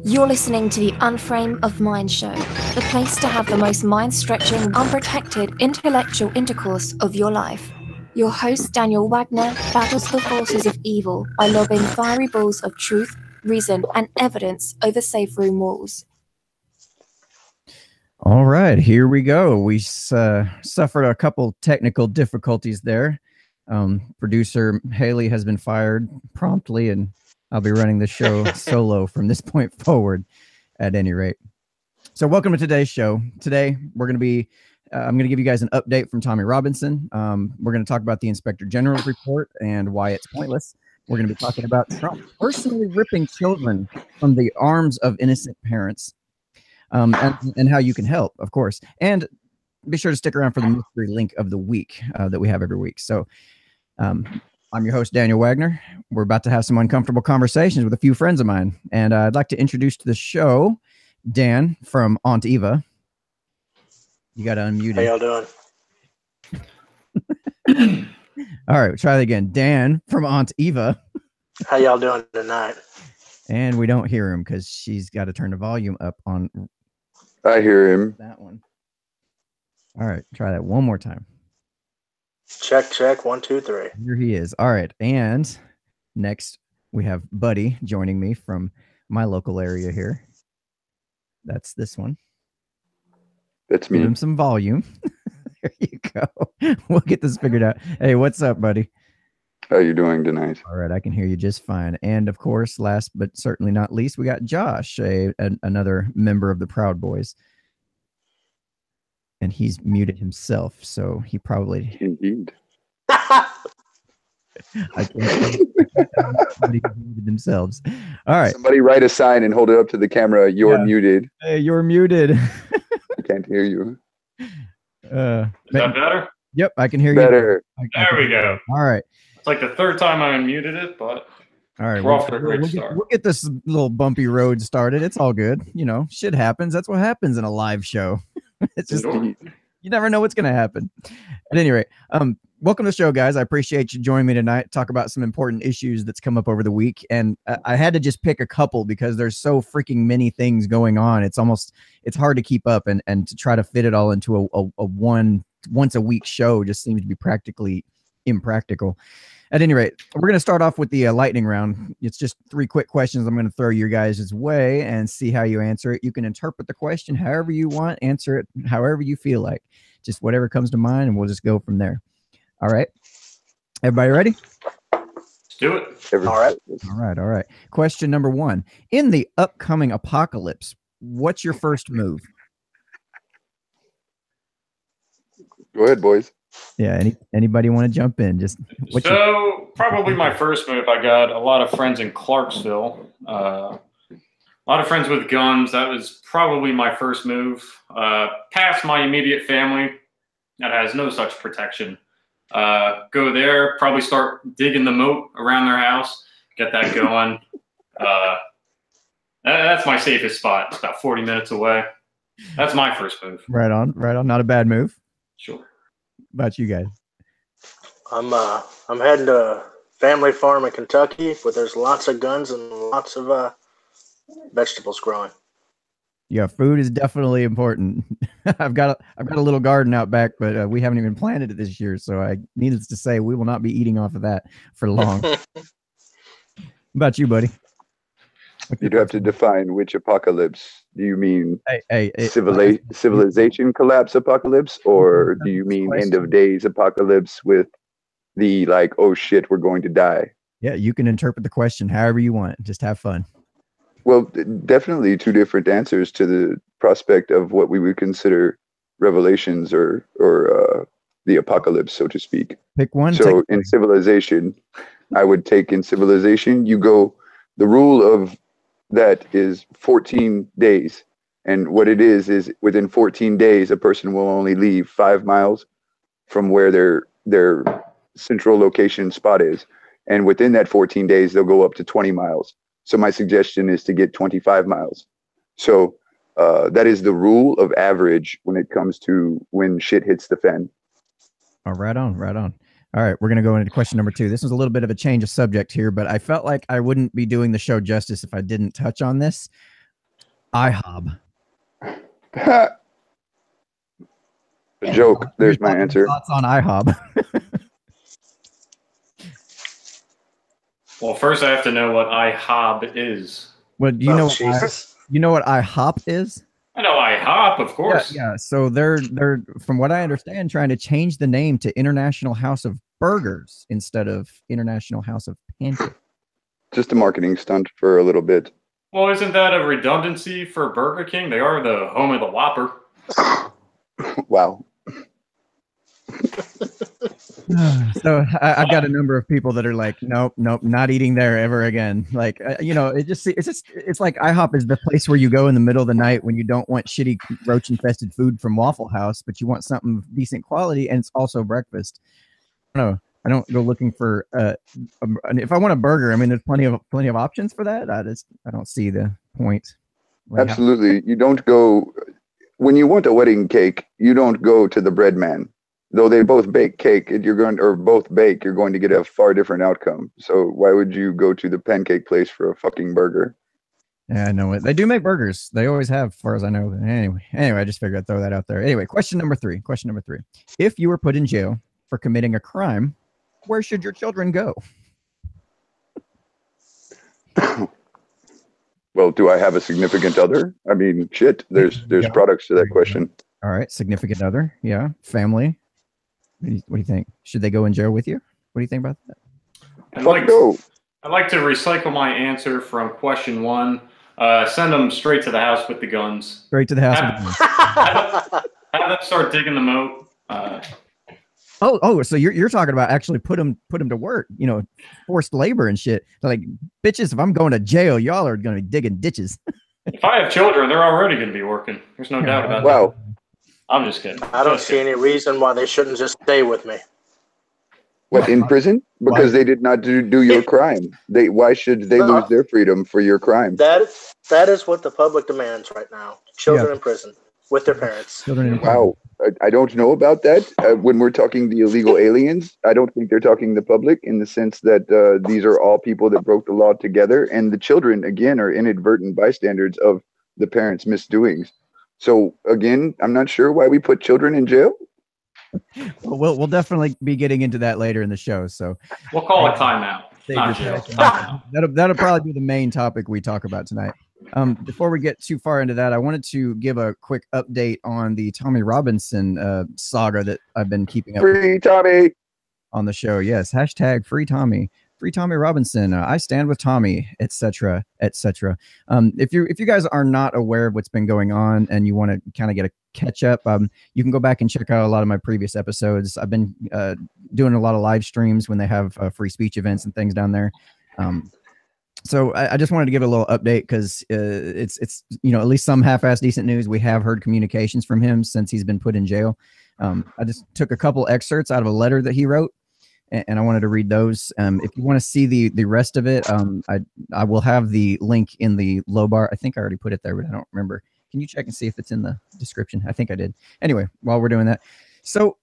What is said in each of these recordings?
You're listening to the Unframe of Mind show, the place to have the most mind-stretching, unprotected intellectual intercourse of your life. Your host, Daniel Wagner, battles the forces of evil by lobbing fiery balls of truth, reason, and evidence over safe room walls. All right, here we go. We suffered a couple technical difficulties there. Producer Haley has been fired promptly, and I'll be running the show solo from this point forward at any rate. So welcome to today's show. Today, we're going to be, I'm going to give you guys an update from Tommy Robinson. We're going to talk about the Inspector General's report and why it's pointless. We're going to be talking about Trump personally ripping children from the arms of innocent parents. And how you can help, of course. And be sure to stick around for the mystery link of the week that we have every week. So I'm your host, Daniel Wagner. We're about to have some uncomfortable conversations with a few friends of mine. And I'd like to introduce to the show Dan from Aunt Eva. You got to unmute How it. y'all doing? All right, try that again. Dan from Aunt Eva. How y'all doing tonight? And we don't hear him because she's got to turn the volume up on... I hear him. That one. All right, try that one more time. Check, check, 1, 2, 3. Here he is. All right, and next we have Buddy joining me from my local area here. That's this one. That's me. Give him some volume. There you go. We'll get this figured out. Hey, what's up, buddy? How you doing tonight? All right, I can hear you just fine. And of course, last but certainly not least, we got Josh, another member of the Proud Boys. And he's muted himself, so he probably... Indeed. I can't somebody muted themselves. All right. Somebody write a sign and hold it up to the camera. You're muted. Hey, you're muted. I can't hear you. Is that better? Yep, I can hear better. You. There we go. All right. It's like the third time I unmuted it, but all right, we're off to a great start. We'll get this little bumpy road started. It's all good. You know, shit happens. That's what happens in a live show. It's just you never know what's going to happen. At any rate, welcome to the show, guys. I appreciate you joining me tonight. Talk about some important issues that's come up over the week, and I had to just pick a couple because there's so freaking many things going on. It's hard to keep up, and to try to fit it all into a once a week show just seems to be practically impractical. At any rate, we're going to start off with the lightning round. It's just 3 quick questions I'm going to throw your guys' way and see how you answer it. You can interpret the question however you want, answer it however you feel like. Just whatever comes to mind, and we'll just go from there. All right. Everybody ready? Let's do it. All right. Question number 1. In the upcoming apocalypse, what's your first move? Go ahead, boys. Yeah, anybody want to jump in? Probably my first move. I got a lot of friends in Clarksville. A lot of friends with guns. That was probably my first move. Past my immediate family that has no such protection. Go there, probably start digging the moat around their house, get that going. That's my safest spot. It's about 40 minutes away. That's my first move. Right on. Not a bad move. Sure. About you guys? I'm heading to a family farm in Kentucky, where there's lots of guns and lots of vegetables growing. Yeah, food is definitely important. I've got a little garden out back, but we haven't even planted it this year, so needless to say, we will not be eating off of that for long. About you, buddy? You'd have to define which apocalypse. Do you mean hey, civilization collapse apocalypse, or do you mean end of days apocalypse with the like, oh shit, we're going to die? Yeah, you can interpret the question however you want. Just have fun. Well, definitely 2 different answers to the prospect of what we would consider revelations or the apocalypse, so to speak. Pick one. So in civilization, I would take in civilization, you go, the rule of that is 14 days. And what it is within 14 days, a person will only leave 5 miles from where their central location spot is. And within that 14 days, they'll go up to 20 miles. So my suggestion is to get 25 miles. So that is the rule of average when it comes to when shit hits the fan. Oh, right on. All right, we're going to go into question number 2. This is a little bit of a change of subject here, but I felt like I wouldn't be doing the show justice if I didn't touch on this. IHOB. A joke. There's my answer. Thoughts on IHOB? Well, first I have to know what IHOB is. Well, do you know what Jesus. you know what IHOP is? I know IHOP, of course. Yeah. So they're from what I understand trying to change the name to International House of Burgers instead of International House of Pancakes. Just a marketing stunt for a little bit. Well, isn't that a redundancy for Burger King? They are the home of the Whopper. Wow. So I've got a number of people that are like, nope, not eating there ever again. Like, it's like IHOP is the place where you go in the middle of the night when you don't want shitty roach infested food from Waffle House, but you want something of decent quality, and it's also breakfast. I don't go looking for if I want a burger. I mean, there's plenty of options for that. I don't see the point. Like, absolutely, you don't go when you want a wedding cake. You don't go to the bread man. Though they both bake cake, you're going to get a far different outcome. So why would you go to the pancake place for a fucking burger? Yeah, I know it. They do make burgers. They always have, as far as I know. Anyway, I just figured I'd throw that out there. Anyway, question number three. If you were put in jail for committing a crime, where should your children go? Well, do I have a significant other? I mean, shit. There's products to that question. All right, significant other. Yeah, family. What do you think? Should they go in jail with you? What do you think about that? I'd like to recycle my answer from question one. Send them straight to the house with the guns. Straight to the house. Have them start digging the moat. So you're talking about actually put them to work, forced labor and shit. Like, bitches, if I'm going to jail, y'all are going to be digging ditches. If I have children, they're already going to be working. There's no doubt about that. Wow. I'm just kidding. I don't see any reason why they shouldn't just stay with me. What, in prison? Because they did not do your crime. Why should they lose their freedom for your crime? That is what the public demands right now. Children in prison with their parents. Wow. I don't know about that. When we're talking the illegal aliens, I don't think they're talking the public in the sense that these are all people that broke the law together. And the children, again, are inadvertent bystanders of the parents' misdoings. So, again, I'm not sure why we put children in jail. Well, we'll definitely be getting into that later in the show. So we'll call it timeout. That'll probably be the main topic we talk about tonight. Before we get too far into that, I wanted to give a quick update on the Tommy Robinson saga that I've been keeping up. Free Tommy on the show. Yes, hashtag free Tommy. Free Tommy Robinson. I stand with Tommy, etc., etc. If you guys are not aware of what's been going on and you want to kind of get a catch up, you can go back and check out a lot of my previous episodes. I've been doing a lot of live streams when they have free speech events and things down there. So I just wanted to give a little update because it's at least some half-assed decent news. We have heard communications from him since he's been put in jail. I just took a couple excerpts out of a letter that he wrote, and I wanted to read those. If you want to see the rest of it, I will have the link in the low bar. I think I already put it there, but I don't remember. Can you check and see if it's in the description? I think I did. Anyway, while we're doing that, so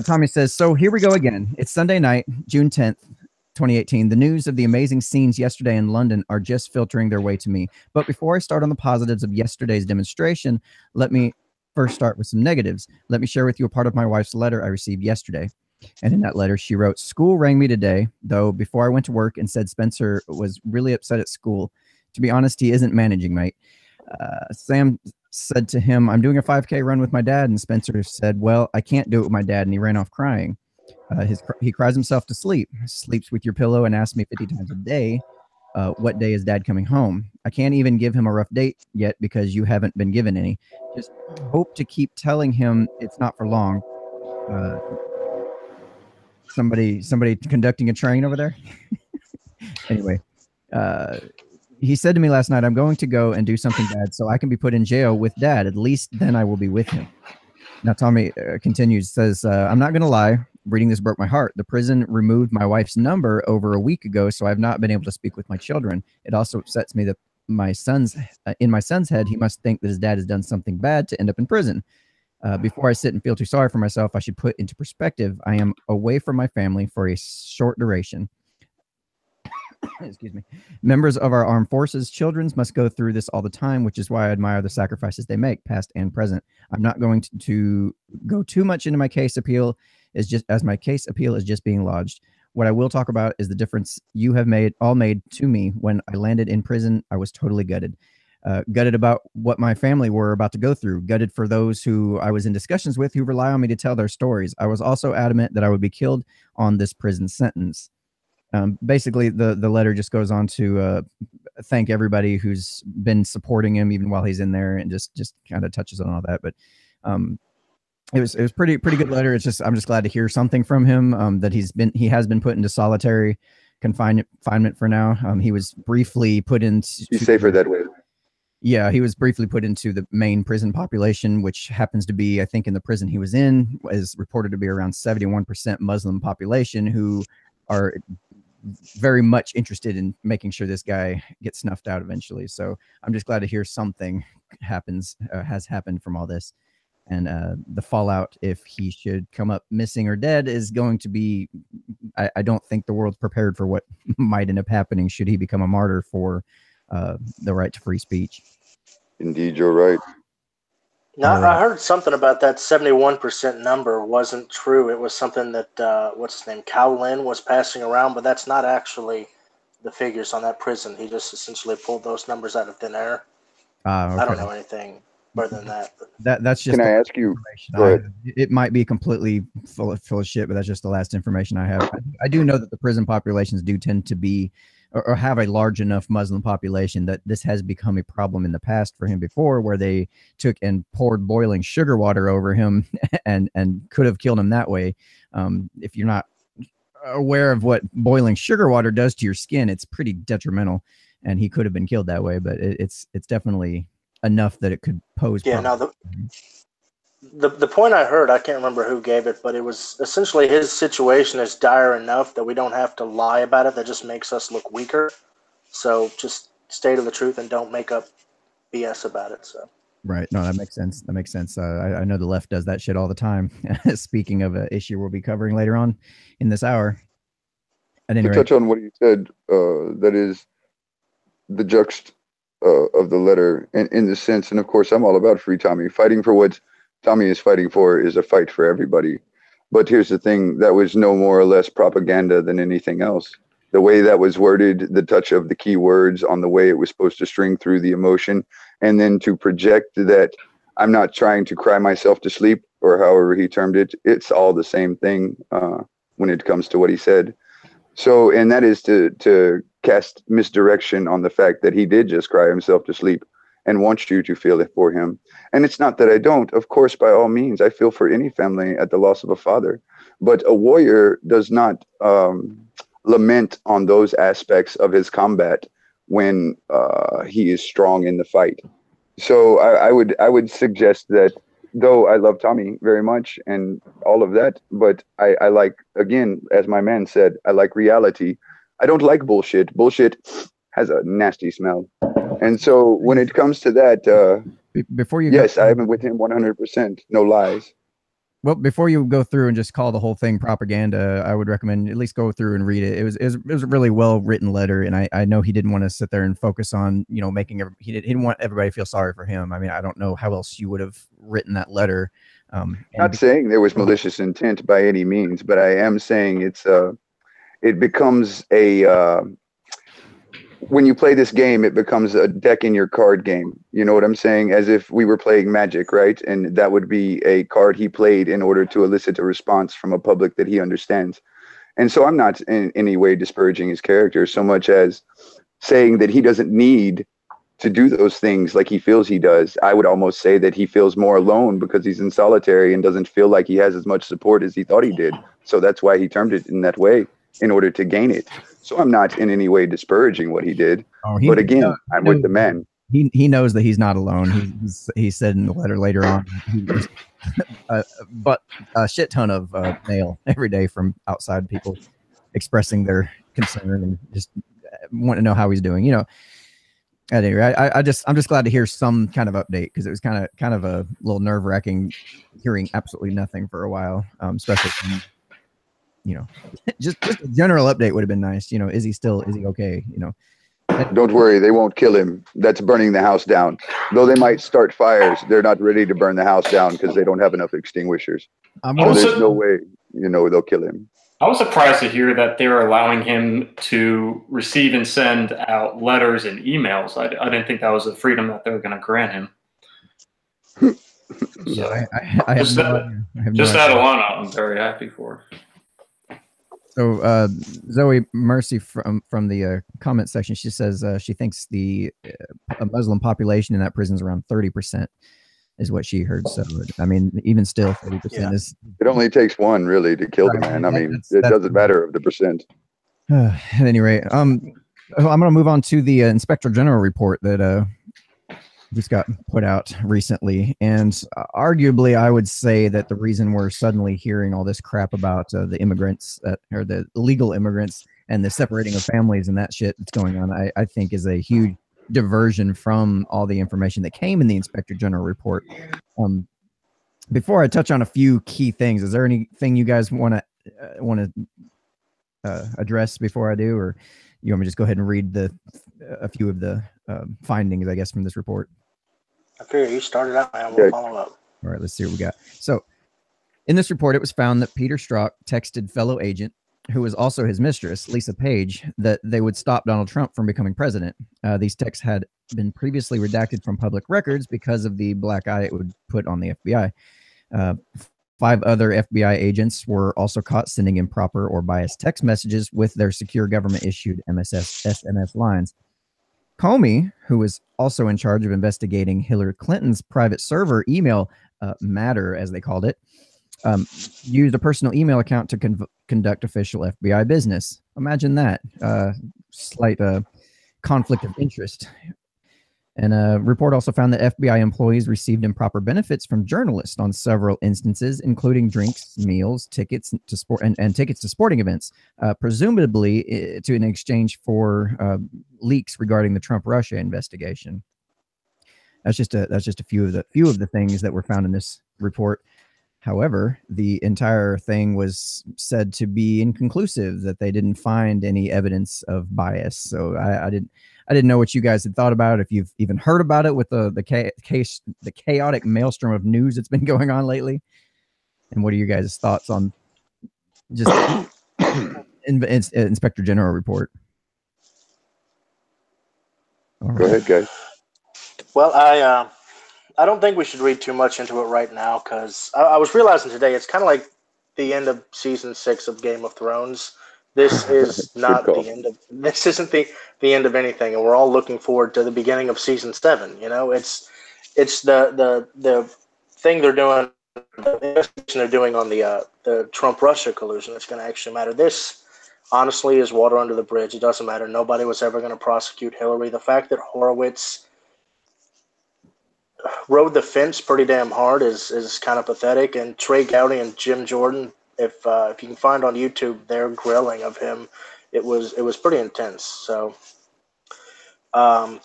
Tommy says, so here we go again. It's Sunday night, June 10th. 2018. The news of the amazing scenes yesterday in London are just filtering their way to me. But before I start on the positives of yesterday's demonstration, let me first start with some negatives. Let me share with you a part of my wife's letter I received yesterday. And in that letter, she wrote, "School rang me today, though, before I went to work and said Spencer was really upset at school. To be honest, he isn't managing, mate. Sam said to him, I'm doing a 5K run with my dad. And Spencer said, well, I can't do it with my dad. And he ran off crying. He cries himself to sleep, sleeps with your pillow, and asks me 50 times a day, what day is dad coming home? I can't even give him a rough date yet because you haven't been given any. Just hope to keep telling him it's not for long." Somebody conducting a train over there. Anyway, he said to me last night, I'm going to go and do something bad so I can be put in jail with dad. At least then I will be with him. Now, Tommy continues, says, I'm not going to lie. Reading this broke my heart. The prison removed my wife's number over a week ago, so I've not been able to speak with my children. It also upsets me that in my son's head, he must think that his dad has done something bad to end up in prison. Before I sit and feel too sorry for myself, I should put into perspective, I am away from my family for a short duration. excuse me, members of our armed forces, children must go through this all the time, which is why I admire the sacrifices they make, past and present. I'm not going to go too much into my case appeal, is just as my case appeal is just being lodged. What I will talk about is the difference you have made to me. When I landed in prison, I was totally gutted. Gutted about what my family were about to go through, gutted for those who I was in discussions with who rely on me to tell their stories. I was also adamant that I would be killed on this prison sentence. Basically, the letter just goes on to thank everybody who's been supporting him even while he's in there, and just kind of touches on all that. But it was pretty good letter. It's just, I'm just glad to hear something from him, that he has been put into solitary confinement for now. He was briefly put into. He's safer that way. Yeah, he was briefly put into the main prison population, which happens to be, I think, in the prison he was in, is reported to be around 71% Muslim population, who are very much interested in making sure this guy gets snuffed out eventually. So I'm just glad to hear something has happened from all this. And the fallout, if he should come up missing or dead, is going to be, I don't think the world's prepared for what might end up happening should he become a martyr for the right to free speech. Indeed, you're right. Now, I heard something about that 71% number wasn't true. It was something that, what's his name, Cowlin was passing around, but that's not actually the figures on that prison. He just essentially pulled those numbers out of thin air. Okay. I don't know anything more than that. That's just. Can I ask you? It might be completely full of shit, but that's just the last information I have. I do know that the prison populations do tend to be or have a large enough Muslim population that this has become a problem in the past for him before, where they took and poured boiling sugar water over him and could have killed him that way. If you're not aware of what boiling sugar water does to your skin, it's pretty detrimental, and he could have been killed that way. But it's definitely enough that it could pose. Yeah. Now the point I heard, I can't remember who gave it, but it was essentially his situation is dire enough that we don't have to lie about it. That just makes us look weaker. So just stay to the truth and don't make up BS about it. So. Right. No, that makes sense. I know the left does that shit all the time. Speaking of an issue we'll be covering later on in this hour. At any rate, to touch on what you said, that is the juxt of the letter in the sense, and of course I'm all about free Tommy. Fighting for what Tommy is fighting for is a fight for everybody. But here's the thing, that was no more or less propaganda than anything else. The way that was worded, the touch of the key words on the way it was supposed to string through the emotion, and then to project that I'm not trying to cry myself to sleep, or however he termed it. It's all the same thing when it comes to what he said. So, and that is to cast misdirection on the fact that he did just cry himself to sleep and wants you to feel it for him. And it's not that I don't. Of course, by all means, I feel for any family at the loss of a father. But a warrior does not lament on those aspects of his combat when he is strong in the fight. So I would suggest that, though I love Tommy very much and all of that, but I like, again, as my man said, I like reality. I don't like bullshit. Bullshit has a nasty smell. And so when it comes to that, before you yes, I'm with him 100%. No lies. Well, before you go through and just call the whole thing propaganda, I would recommend at least go through and read it. It was a really well written letter, and I know he didn't want to sit there and focus on, you know, he didn't want everybody to feel sorry for him. I mean, I don't know how else you would have written that letter. Not saying there was malicious intent by any means, but I am saying it becomes a when you play this game, it becomes a deck in your card game. You know what I'm saying? As if we were playing Magic, right? And that would be a card he played in order to elicit a response from a public that he understands. And so I'm not in any way disparaging his character so much as saying that he doesn't need to do those things like he feels he does. I would almost say that he feels more alone because he's in solitary and doesn't feel like he has as much support as he thought he did. So that's why he termed it in that way, in order to gain it. So I'm not in any way disparaging what he did. But again, I'm with the man. He knows that he's not alone. He said in the letter later on, but a shit ton of mail every day from outside people expressing their concern and just want to know how he's doing. You know, at any rate, I'm just glad to hear some kind of update, because it was kind of a little nerve wracking hearing absolutely nothing for a while, especially from just a general update would have been nice. Is he okay? Don't worry, they won't kill him. That's burning the house down. Though they might start fires, they're not ready to burn the house down because they don't have enough extinguishers. So there's no way, they'll kill him. I was surprised to hear that they're allowing him to receive and send out letters and emails. I didn't think that was a freedom that they were going to grant him. Yeah, I have just that alone, I'm very happy for. So Zoe Mercy from the comment section, she says she thinks the Muslim population in that prison is around 30%, is what she heard. So I mean, even still, 30% is. It only takes one really to kill the man. I mean, it doesn't matter of the percent. At any rate, I'm going to move on to the Inspector General report that just got put out recently, and arguably I would say that the reason we're suddenly hearing all this crap about the immigrants or the illegal immigrants and the separating of families and that shit that's going on, I think is a huge diversion from all the information that came in the Inspector General report. Before I touch on a few key things, is there anything you guys want to address before I do, or you want me to just go ahead and read a few of the findings, I guess, from this report? I figure you started out, man. We'll follow up. All right, let's see what we got. So, in this report, it was found that Peter Strzok texted fellow agent, who was also his mistress, Lisa Page, that they would stop Donald Trump from becoming president. These texts had been previously redacted from public records because of the black eye it would put on the FBI. 5 other FBI agents were also caught sending improper or biased text messages with their secure government-issued SMS lines. Comey, who was also in charge of investigating Hillary Clinton's private server email matter, as they called it, used a personal email account to conduct official FBI business. Imagine that. Slight conflict of interest. And a report also found that FBI employees received improper benefits from journalists on several instances, including drinks, meals, tickets to sport, and tickets to sporting events, presumably in exchange for leaks regarding the Trump-Russia investigation. That's just a few of the things that were found in this report. However, the entire thing was said to be inconclusive, that they didn't find any evidence of bias. So I didn't know what you guys had thought about it, if you've even heard about it with the chaotic maelstrom of news that's been going on lately. And what are your guys' thoughts on just Inspector General report? All right. Go ahead, guys. Well, I don't think we should read too much into it right now, because I was realizing today it's kind of like the end of season 6 of Game of Thrones. This is not the end of. This isn't the end of anything, and we're all looking forward to the beginning of season 7. It's the thing they're doing, the investigation they're doing on the Trump-Russia collusion that's going to actually matter. This, honestly, is water under the bridge. It doesn't matter. Nobody was ever going to prosecute Hillary. The fact that Horowitz rode the fence pretty damn hard is kind of pathetic. And Trey Gowdy and Jim Jordan, if you can find on YouTube their grilling of him, it was pretty intense. So I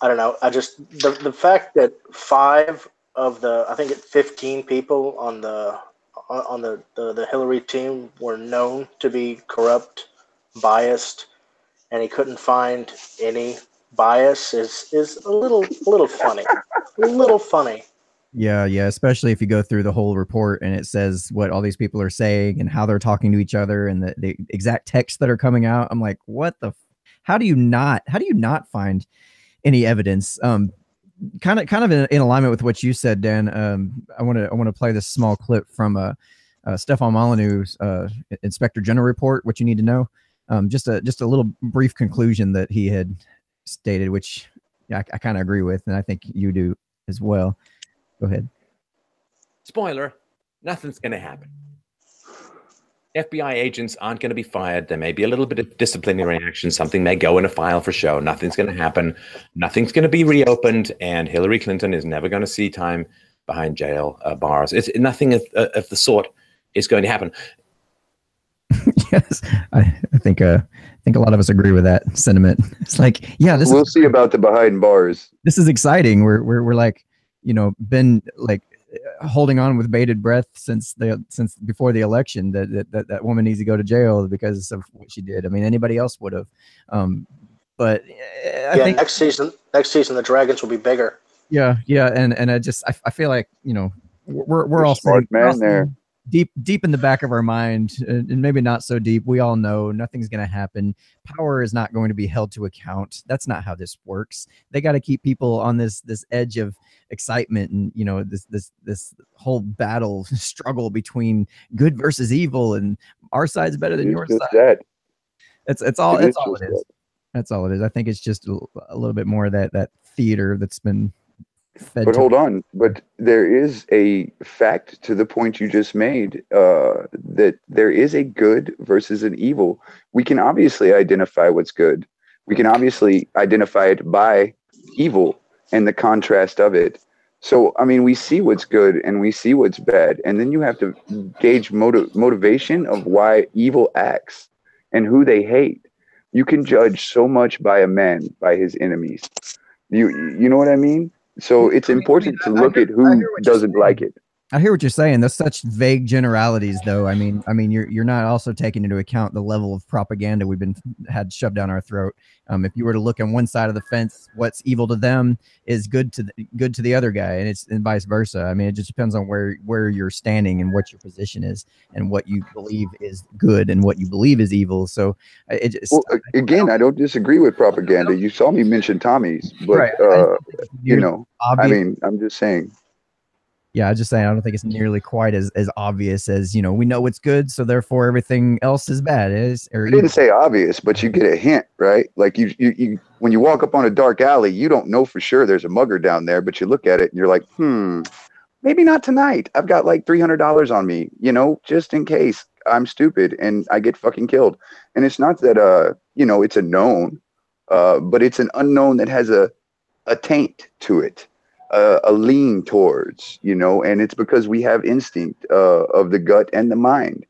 don't know. I just the fact that 5 of the, I think 15 people on the Hillary team were known to be corrupt, biased, and he couldn't find any bias is a little funny. A little funny. Yeah, especially if you go through the whole report and it says what all these people are saying and how they're talking to each other and the exact texts that are coming out. I'm like, what the how do you not find any evidence? Kind of in alignment with what you said, Dan. I want to play this small clip from Stefan Molyneux's Inspector General report, what you need to know. Just a little brief conclusion that he had stated, which I kind of agree with, and I think you do as well. Go ahead. Spoiler, nothing's going to happen. FBI agents aren't going to be fired. There may be a little bit of disciplinary action. Something may go in a file for show. Nothing's going to happen. Nothing's going to be reopened, and Hillary Clinton is never going to see time behind jail bars. It's nothing of the sort is going to happen. Yes, I think a lot of us agree with that sentiment. It's like, yeah, we'll see about the behind bars. This is exciting. We're like, been like holding on with bated breath since before the election that woman needs to go to jail because of what she did. I mean, anybody else would have. But I think next season the Dragons will be bigger. Yeah, and I feel like we're all smart sitting, man there. Deep in the back of our mind, and maybe not so deep. We all know nothing's going to happen. Power is not going to be held to account. That's not how this works. They got to keep people on this edge of excitement, and this whole battle struggle between good versus evil, and our side's better than your side. That. That's all it is. That's all it is. I think it's just a little bit more of that theater that's been fed. But hold on. But there is a fact to the point you just made, that there is a good versus an evil. We can obviously identify what's good. We can obviously identify it by evil and the contrast of it. So, I mean, we see what's good and we see what's bad. And then you have to gauge motivation of why evil acts and who they hate. You can judge so much by a man, by his enemies. You know what I mean? So it's important to look at who doesn't like it. I hear what you're saying. That's such vague generalities, though. I mean, you're not also taking into account the level of propaganda we've had shoved down our throat. If you were to look on one side of the fence, what's evil to them is good to the other guy, and vice versa. I mean, it just depends on where you're standing and what your position is, and what you believe is good and what you believe is evil. So, I don't disagree with propaganda. You saw me mention Tommy's, but right. I mean, I'm just saying. Yeah, I just saying I don't think it's nearly quite as obvious as, we know it's good, so therefore everything else is bad. I didn't say obvious, but you get a hint, right? Like you when you walk up on a dark alley, you don't know for sure there's a mugger down there, but you look at it and you're like, maybe not tonight. I've got like $300 on me, just in case I'm stupid and I get fucking killed. And it's not that it's a known, but it's an unknown that has a taint to it. A lean towards, and it's because we have instinct of the gut and the mind,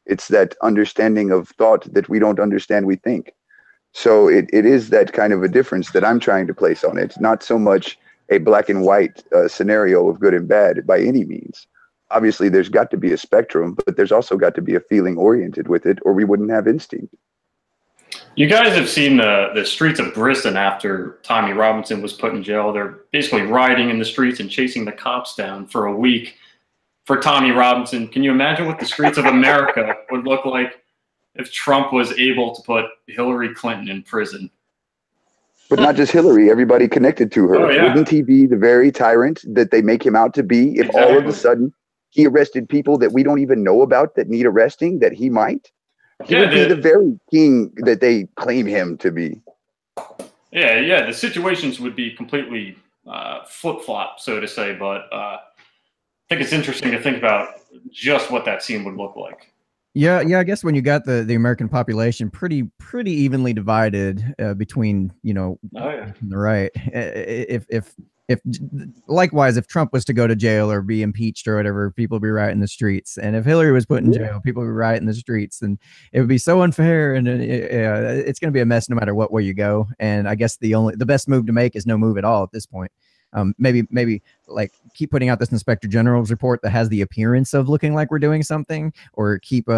it's that understanding of thought that we don't understand, we think. So it is that kind of a difference that I'm trying to place on it. Not so much a black and white scenario of good and bad by any means. Obviously, there's got to be a spectrum, but there's also got to be a feeling oriented with it, or we wouldn't have instinct. You guys have seen the streets of Briston after Tommy Robinson was put in jail. They're basically rioting in the streets and chasing the cops down for a week for Tommy Robinson. Can you imagine what the streets of America would look like if Trump was able to put Hillary Clinton in prison? But not just Hillary, everybody connected to her. Oh, yeah. Wouldn't he be the very tyrant that they make him out to be if all of a sudden he arrested people that we don't even know about that need arresting, that he might? He would be the very king that they claim him to be. Yeah. The situations would be completely flip-flop, so to say. But I think it's interesting to think about just what that scene would look like. Yeah. I guess when you got the American population pretty evenly divided between the right. If likewise, if Trump was to go to jail or be impeached or whatever, people would be rioting the streets. And if Hillary was put in jail, people would be rioting the streets, and it would be so unfair. And it's going to be a mess no matter what way you go. And I guess the best move to make is no move at all at this point. Maybe like keep putting out this Inspector General's report that has the appearance of looking like we're doing something, or keep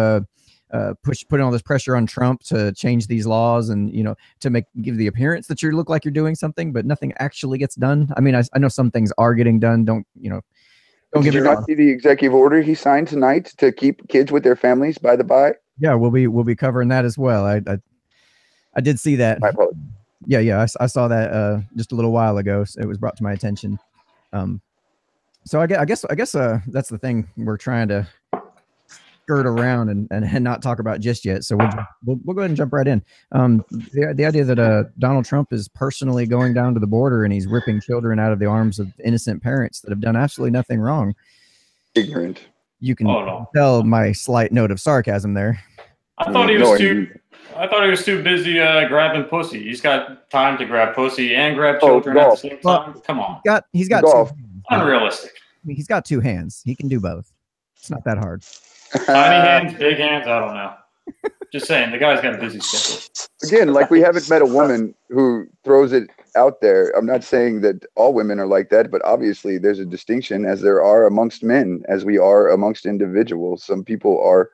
putting all this pressure on Trump to change these laws and to give the appearance that you look like you're doing something, but nothing actually gets done. I mean, I know some things are getting done. Don't Did you not see the executive order he signed tonight to keep kids with their families? By the by, yeah, we'll be covering that as well. I did see that. My apologies. Yeah, I saw that just a little while ago. So it was brought to my attention. So I guess that's the thing we're trying to skirt around and not talk about just yet. So we'll go ahead and jump right in. The idea that Donald Trump is personally going down to the border and he's ripping children out of the arms of innocent parents that have done absolutely nothing wrong. Ignorant. You can tell my slight note of sarcasm there. I thought he was too busy grabbing pussy. He's got time to grab pussy and grab children at the same time. Come on. He's got two hands. Unrealistic. I mean, he's got two hands. He can do both. It's not that hard. Tiny hands, big hands, I don't know. Just saying, the guy's got a busy schedule. Again, like we haven't met a woman who throws it out there. I'm not saying that all women are like that, but obviously there's a distinction, as there are amongst men, as we are amongst individuals. Some people are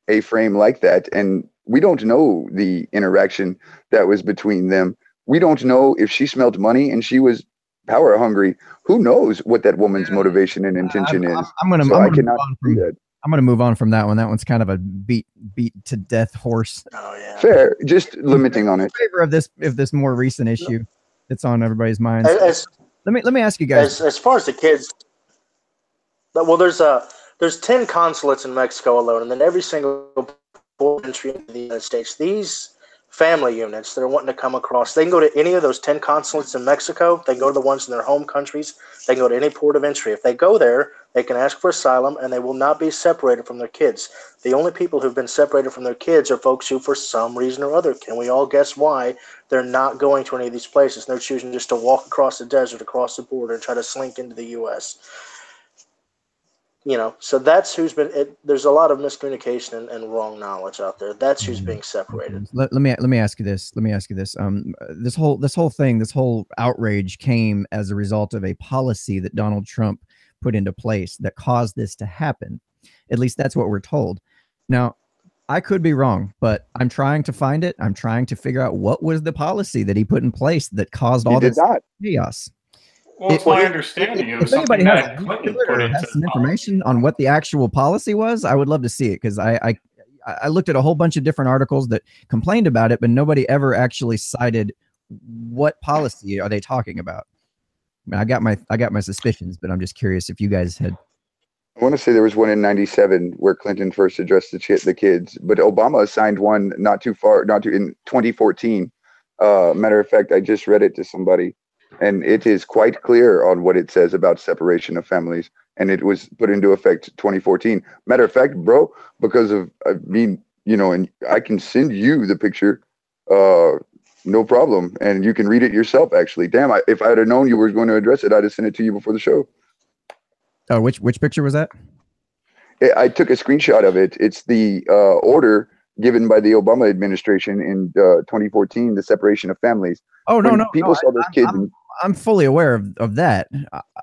A-frame like that, and we don't know the interaction that was between them. We don't know if she smelled money and she was power hungry. Who knows what that woman's motivation and intention is? I'm gonna I cannot see that. I'm gonna move on from that one. That one's kind of a beat to death horse. Oh yeah. Fair, just limiting on it. In favor of this more recent issue that's on everybody's minds. Let me ask you guys. As far as the kids, well, there's 10 consulates in Mexico alone, and then every single port of entry into the United States. These family units that are wanting to come across, they can go to any of those 10 consulates in Mexico. They can go to the ones in their home countries. They can go to any port of entry. If they go there, they can ask for asylum, and they will not be separated from their kids. The only people who've been separated from their kids are folks who, for some reason or other, can we all guess why, they're not going to any of these places. They're choosing just to walk across the desert, across the border, and try to slink into the U.S. So that's who's been. There's a lot of miscommunication and wrong knowledge out there. That's who's being separated. Let me ask you this. This whole outrage came as a result of a policy that Donald Trump put into place that caused this to happen. At least that's what we're told. Now, I could be wrong, but I'm trying to find it. I'm trying to figure out what was the policy that he put in place that caused all this chaos. Well, it's my understanding it was something that Clinton put into some information on what the actual policy was. I would love to see it, because I looked at a whole bunch of different articles that complained about it, but nobody ever actually cited what policy are they talking about. I mean, I got my suspicions, but I'm just curious if you guys had. I want to say there was one in '97 where Clinton first addressed the kids, but Obama signed one in 2014. Matter of fact, I just read it to somebody, and it is quite clear on what it says about separation of families, and it was put into effect 2014. Matter of fact, bro, because of, and I can send you the picture, no problem, and you can read it yourself. Actually, damn, if I had known you were going to address it, I'd have sent it to you before the show. Oh, which picture was that? I took a screenshot of it. It's the order given by the Obama administration in 2014, the separation of families. Oh, no. People saw those kids. I'm fully aware of that.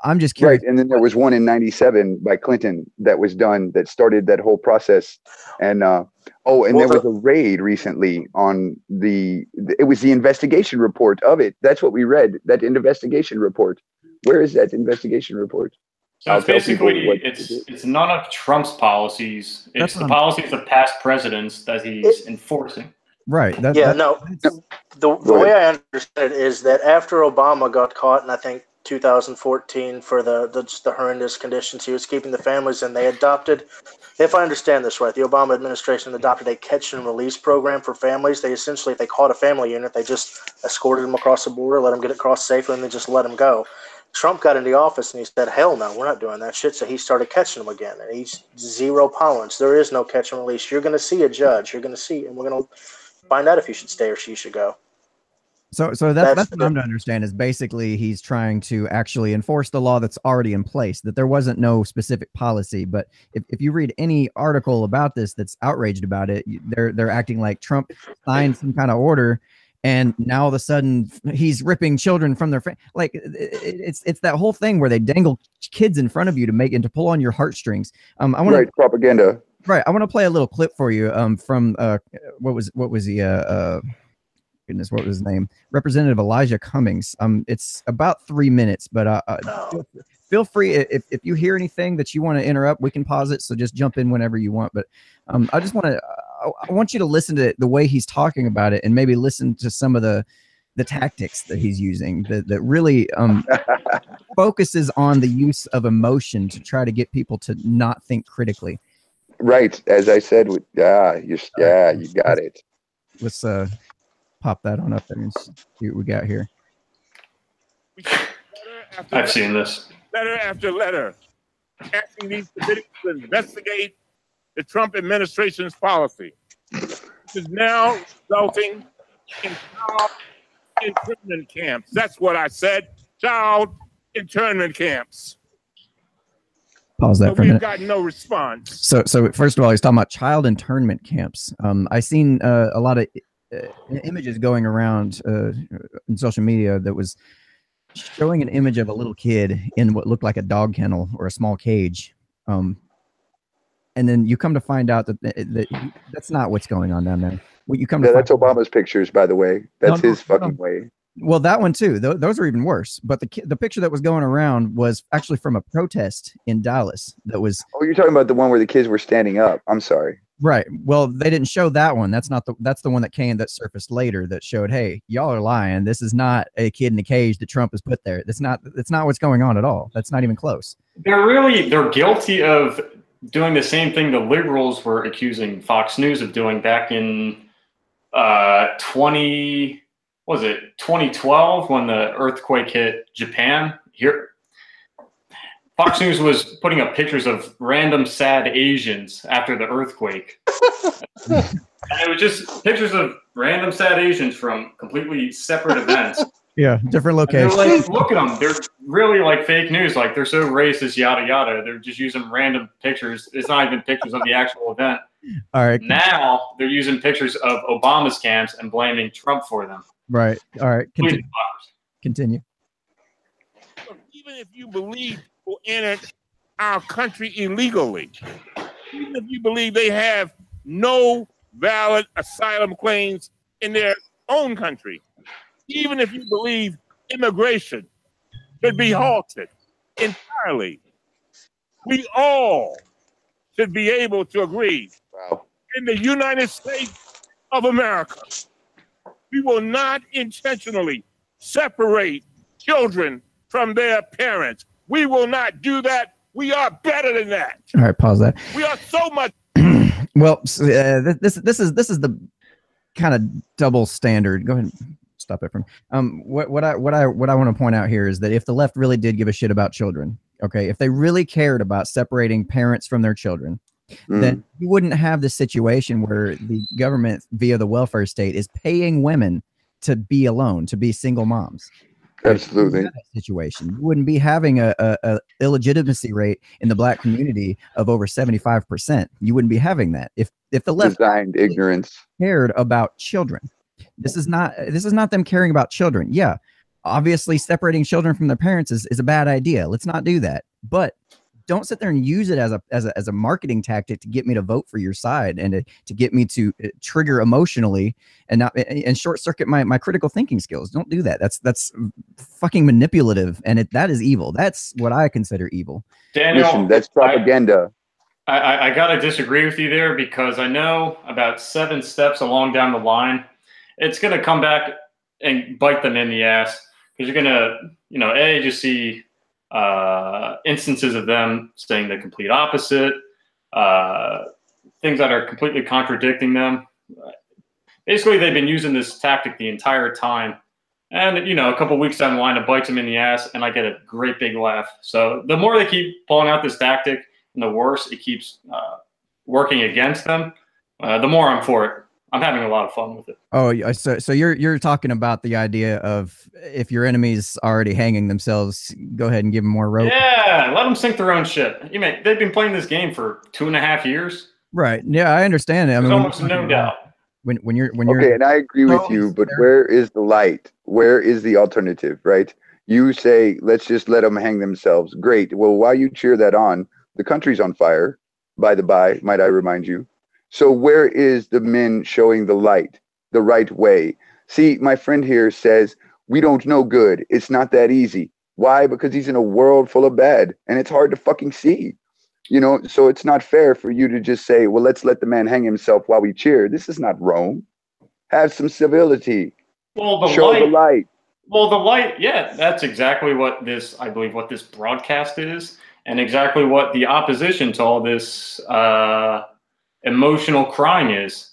I'm just curious. Right, and then there was one in '97 by Clinton that was done that started that whole process. And there was a raid recently on it was the investigation report of it. That's what we read, that investigation report. Where is that investigation report? So it's basically, it's none of Trump's policies. It's the policies of past presidents that he's enforcing. Right. The way I understand it is that after Obama got caught in, I think, 2014 for the horrendous conditions he was keeping the families in, they adopted, if I understand this right, the Obama administration adopted a catch and release program for families. They essentially, if they caught a family unit, they just escorted them across the border, let them get across safely, and then just let them go. Trump got into the office and he said, hell no, we're not doing that shit. So he started catching them again. And he's zero tolerance. There is no catch and release. You're going to see a judge. You're going to see, and we're going to find out if you should stay or she should go. So that's what I'm to understand is basically he's trying to actually enforce the law that's already in place, that there wasn't no specific policy. But if you read any article about this that's outraged about it, they're acting like Trump signed some kind of order, and now all of a sudden he's ripping children from their like it's that whole thing where they dangle kids in front of you to pull on your heartstrings. I want propaganda. Right. I want to play a little clip for you from what was he goodness, what was his name? Representative Elijah Cummings. It's about 3 minutes, but feel free if you hear anything that you want to interrupt, we can pause it. So just jump in whenever you want. But I want you to listen to the way he's talking about it, and maybe listen to some of the tactics that he's using that really focuses on the use of emotion to try to get people to not think critically. Right. As I said, you got it. Let's pop that on up there and see what we got here. I've seen this. Letter after letter asking these committees to investigate the Trump administration's policy, which is now resulting in child internment camps. That's what I said. Child internment camps. Pause that for a minute. We've got no response. So first of all, he's talking about child internment camps. I seen a lot of images going around in social media that was showing an image of a little kid in what looked like a dog kennel or a small cage. And then you come to find out that that's not what's going on down there. What you come to that's Obama's pictures, by the way. That's his fucking way. Well, that one too. Those are even worse. But the picture that was going around was actually from a protest in Dallas. That was. Oh, you're talking about the one where the kids were standing up. I'm sorry. Right. Well, they didn't show that one. That's the one that surfaced later that showed, hey, y'all are lying. This is not a kid in a cage that Trump has put there. That's not what's going on at all. That's not even close. They're guilty of doing the same thing the liberals were accusing Fox News of doing back in 2012 when the earthquake hit Japan. Here, Fox News was putting up pictures of random sad Asians after the earthquake. And it was just pictures of random sad Asians from completely separate events. Yeah, different locations. They're like, look at them. They're really like fake news. Like, they're so racist, yada, yada. They're just using random pictures. It's not even pictures of the actual event. All right. Now they're using pictures of Obama's camps and blaming Trump for them. Right. All right. Continue. Even if you believe people entered our country illegally, even if you believe they have no valid asylum claims in their own country, even if you believe immigration should be halted entirely, we all should be able to agree. Wow. In the United States of America, we will not intentionally separate children from their parents. We will not do that. We are better than that. All right, pause that. We are so much. Well, this is the kind of double standard. Go ahead and stop it from. What I want to point out here is that if the left really did give a shit about children, okay, if they really cared about separating parents from their children, then you wouldn't have this situation where the government via the welfare state is paying women to be alone, to be single moms. Absolutely. Situation. You wouldn't be having a illegitimacy rate in the black community of over 75%. You wouldn't be having that if the left designed ignorance cared about children. This is not them caring about children. Yeah, obviously separating children from their parents is a bad idea. Let's not do that. But don't sit there and use it as a marketing tactic to get me to vote for your side and to get me to trigger emotionally and short circuit my critical thinking skills. Don't do that. That's fucking manipulative, and that is evil. That's what I consider evil. Daniel, listen, that's propaganda. I gotta disagree with you there, because I know about 7 steps along down the line, it's gonna come back and bite them in the ass, because you're gonna, just see instances of them saying the complete opposite, things that are completely contradicting them. Basically, they've been using this tactic the entire time. And, a couple of weeks down the line, it bites them in the ass, and I get a great big laugh. So the more they keep pulling out this tactic, and the worse it keeps working against them, the more I'm for it. I'm having a lot of fun with it. Oh, so you're talking about the idea of if your enemy's already hanging themselves, go ahead and give them more rope. Yeah, let them sink their own ship. They've been playing this game for 2.5 years. Right. Yeah, I understand it. There's almost no doubt. When you're okay, and I agree with you, but where is the light? Where is the alternative? Right? You say let's just let them hang themselves. Great. Well, while you cheer that on, the country's on fire. By the by, might I remind you? So where is the men showing the light, the right way? See, my friend here says, we don't know good. It's not that easy. Why? Because he's in a world full of bad, and it's hard to fucking see. So it's not fair for you to just say, well, let's let the man hang himself while we cheer. This is not Rome. Have some civility. Well, Show the light. Well, the light, yeah, that's exactly what I believe what this broadcast is, and exactly what the opposition to all this emotional crying is.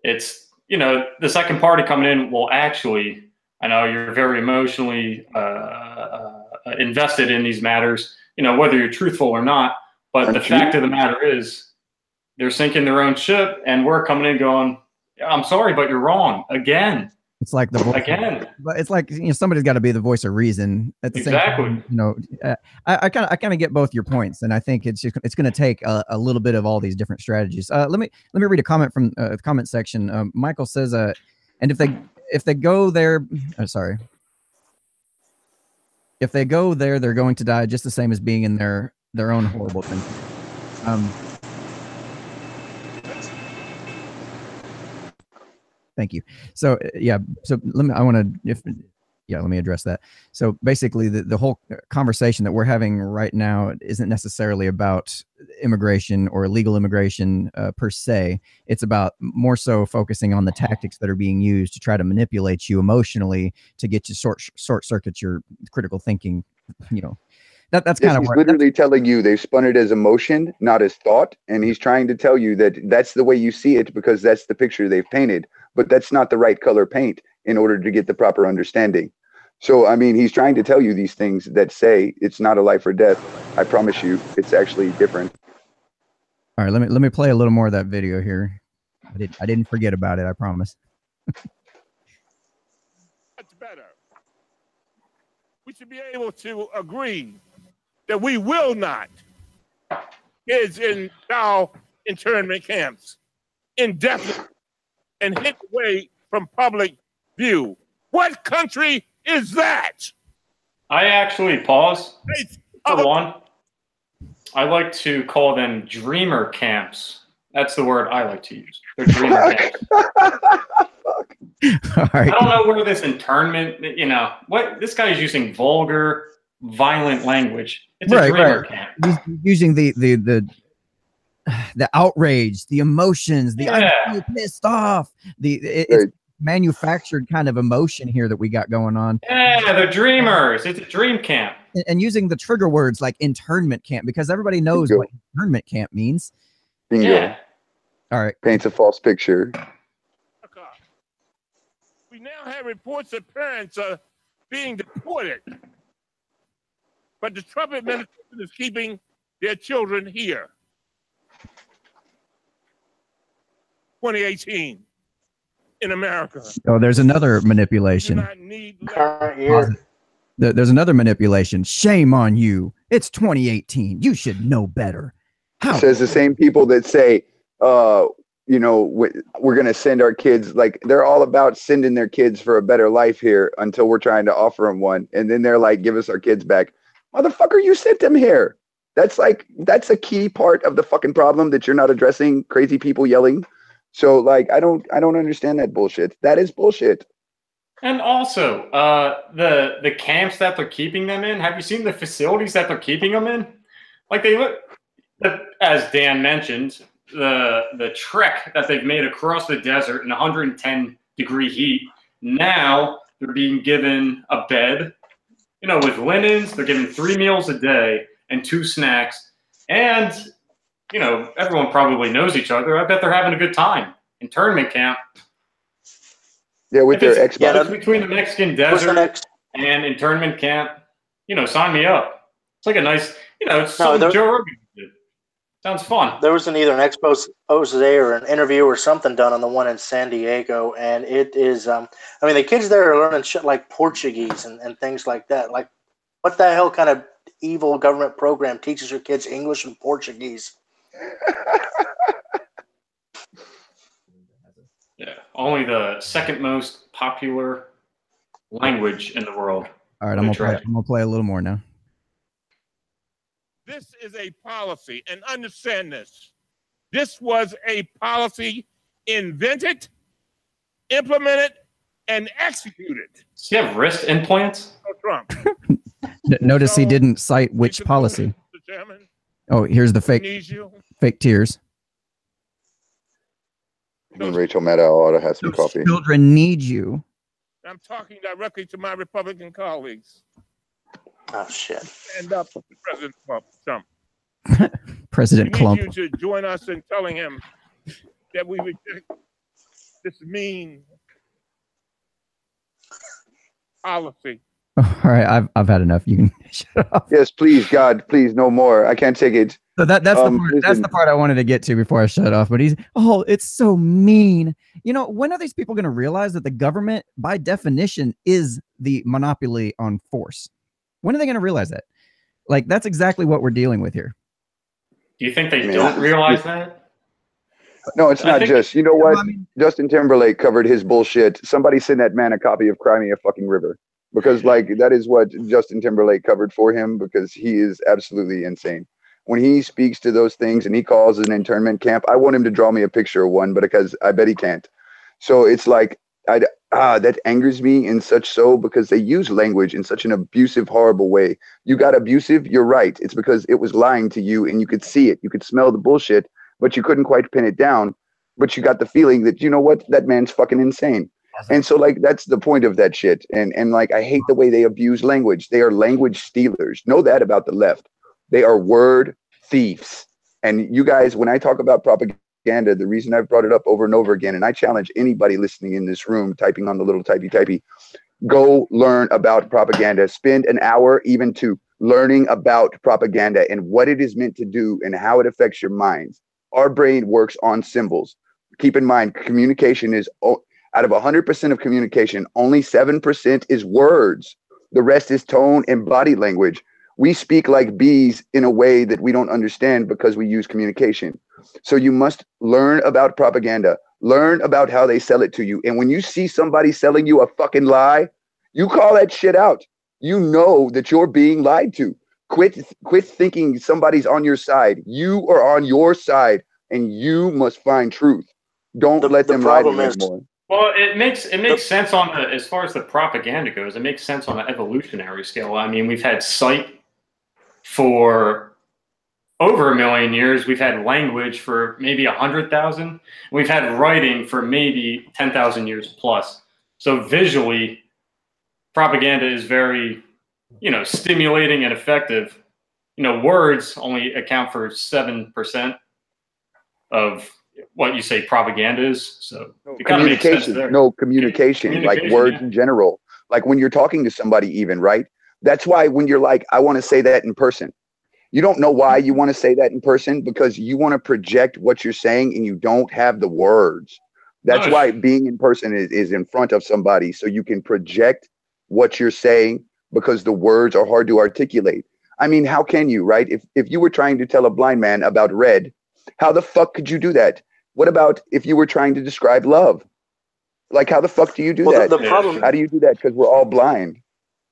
It's, the second party coming in, well, actually, I know you're very emotionally invested in these matters, whether you're truthful or not, but the fact of the matter is they're sinking their own ship, and we're coming in going, I'm sorry, but you're wrong again. It's like the voice again. But it's like somebody's got to be the voice of reason at the same time. I kind of get both your points, and I think it's going to take a little bit of all these different strategies. Let me read a comment from the comment section. Michael says, And if they go there, sorry. If they go there, they're going to die just the same as being in their own horrible country. Thank you. So yeah, so let me address that. So basically, the whole conversation that we're having right now isn't necessarily about immigration or illegal immigration per se. It's about more so focusing on the tactics that are being used to try to manipulate you emotionally to get you short circuit your critical thinking. You know, that's kind of he's literally telling you they've spun it as emotion, not as thought, and he's trying to tell you that that's the way you see it because that's the picture they've painted, but that's not the right color paint in order to get the proper understanding. So, I mean, he's trying to tell you these things that say it's not a life or death. I promise you, it's actually different. All right, let me play a little more of that video here. I didn't forget about it, I promise. That's better. We should be able to agree that we will not kids in child internment camps indefinitely and hid away from public view. What country is that? I actually pause for one. I like to call them dreamer camps. That's the word I like to use. They're dreamer camps. All right. I don't know where this internment, what this guy is using vulgar, violent language. It's a dreamer camp. He's using the outrage, the emotions, I'm so pissed off. It's manufactured kind of emotion here that we got going on. Yeah, they're dreamers. It's a dream camp. And using the trigger words like internment camp because everybody knows what internment camp means. Bingo. Yeah. All right. Paints a false picture. We now have reports that parents are being deported, but the Trump administration is keeping their children here. 2018 in America. Oh, there's another manipulation. There's another manipulation. Shame on you. It's 2018. You should know better. How? Says the same people that say, we're going to send our kids, like they're all about sending their kids for a better life here until we're trying to offer them one. And then they're like, give us our kids back. Motherfucker, you sent them here. That's a key part of the fucking problem that you're not addressing. Crazy people yelling. So like, I don't understand that bullshit. That is bullshit. And also, the camps that they're keeping them in, have you seen the facilities that they're keeping them in? Like they look, as Dan mentioned, the trek that they've made across the desert in 110-degree heat. Now they're being given a bed, with linens. They're given 3 meals a day and 2 snacks. And, everyone probably knows each other. I bet they're having a good time. Internment camp. Yeah, with their Xbox. Yeah, between the Mexican desert and internment camp, sign me up. It's like a nice, it's something Joe Rogan did. Sounds fun. There was either an expose or an interview or something done on the one in San Diego, and it is, the kids there are learning shit like Portuguese and things like that. Like, what the hell kind of evil government program teaches your kids English and Portuguese? Yeah, only the second most popular language in the world. All right, I'm gonna play a little more now. This is a policy, and understand this. This was a policy invented, implemented, and executed. Does he have wrist implants? Trump. Notice he didn't cite which policy. Oh, here's the fake tears. Rachel Maddow ought to have some coffee. Children need you. I'm talking directly to my Republican colleagues. Oh, shit. Stand up for President Trump. President Clump. We need you to join us in telling him that we reject this mean policy. All right, I've had enough. You can shut up. Yes, please, God, please, no more. I can't take it. So that's the part I wanted to get to before I shut off. But it's so mean. When are these people going to realize that the government, by definition, is the monopoly on force? When are they going to realize that? Like, that's exactly what we're dealing with here. Do you think they don't realize that? No, it's I not think- just. You know what? I mean- Justin Timberlake covered his bullshit. Somebody send that man a copy of Cry Me a Fucking River, because like that is what Justin Timberlake covered for him, because he is absolutely insane. When he speaks to those things and he calls an internment camp, I want him to draw me a picture of one, but because I bet he can't. So it's like that angers me in such so, because they use language in such an abusive, horrible way. You got abusive, you're right. It's because it was lying to you and you could see it. You could smell the bullshit, but you couldn't quite pin it down. But you got the feeling that, you know what, that man's fucking insane. And so like that's the point of that shit. And like I hate the way they abuse language. They are language stealers. Know that about the left. They are word thieves. And you guys, when I talk about propaganda, the reason I've brought it up over and over again, and I challenge anybody listening in this room, typing on the little typey, go learn about propaganda. Spend an hour, even two, learning about propaganda and what it is meant to do and how it affects your minds. Our brain works on symbols. Keep in mind, communication is, out of 100% of communication, only 7% is words. The rest is tone and body language. We speak like bees in a way that we don't understand because we use communication. So you must learn about propaganda, learn about how they sell it to you. And when you see somebody selling you a fucking lie, you call that shit out. You know that you're being lied to. Quit thinking somebody's on your side. You are on your side and you must find truth. Don't let them lie to you anymore. Well, it makes sense on the, as far as the propaganda goes, it makes sense on the evolutionary scale. I mean, we've had sight for over 1 million years. We've had language for maybe 100,000. We've had writing for maybe 10,000 years plus. So visually, propaganda is very, stimulating and effective. Words only account for 7% of what you say propaganda is. So communication, communication, like words in general. Like when you're talking to somebody even, right? That's why when you're like, I want to say that in person. You don't know why you want to say that in person, because you want to project what you're saying and you don't have the words. That's why being in person is in front of somebody, so you can project what you're saying, because the words are hard to articulate. I mean, how can you, right? If you were trying to tell a blind man about red, how the fuck could you do that? What about if you were trying to describe love? Like, how the fuck do you do that? The problem, how do you do that? Because we're all blind.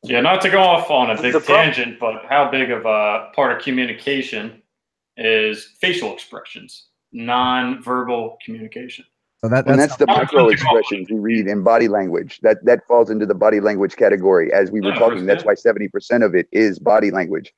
Yeah, not to go off on a big tangent, but how big of a part of communication is facial expressions, non-verbal communication? So that's the micro expressions we read in body language. That falls into the body language category. As we were talking, that's why 70% of it is body language.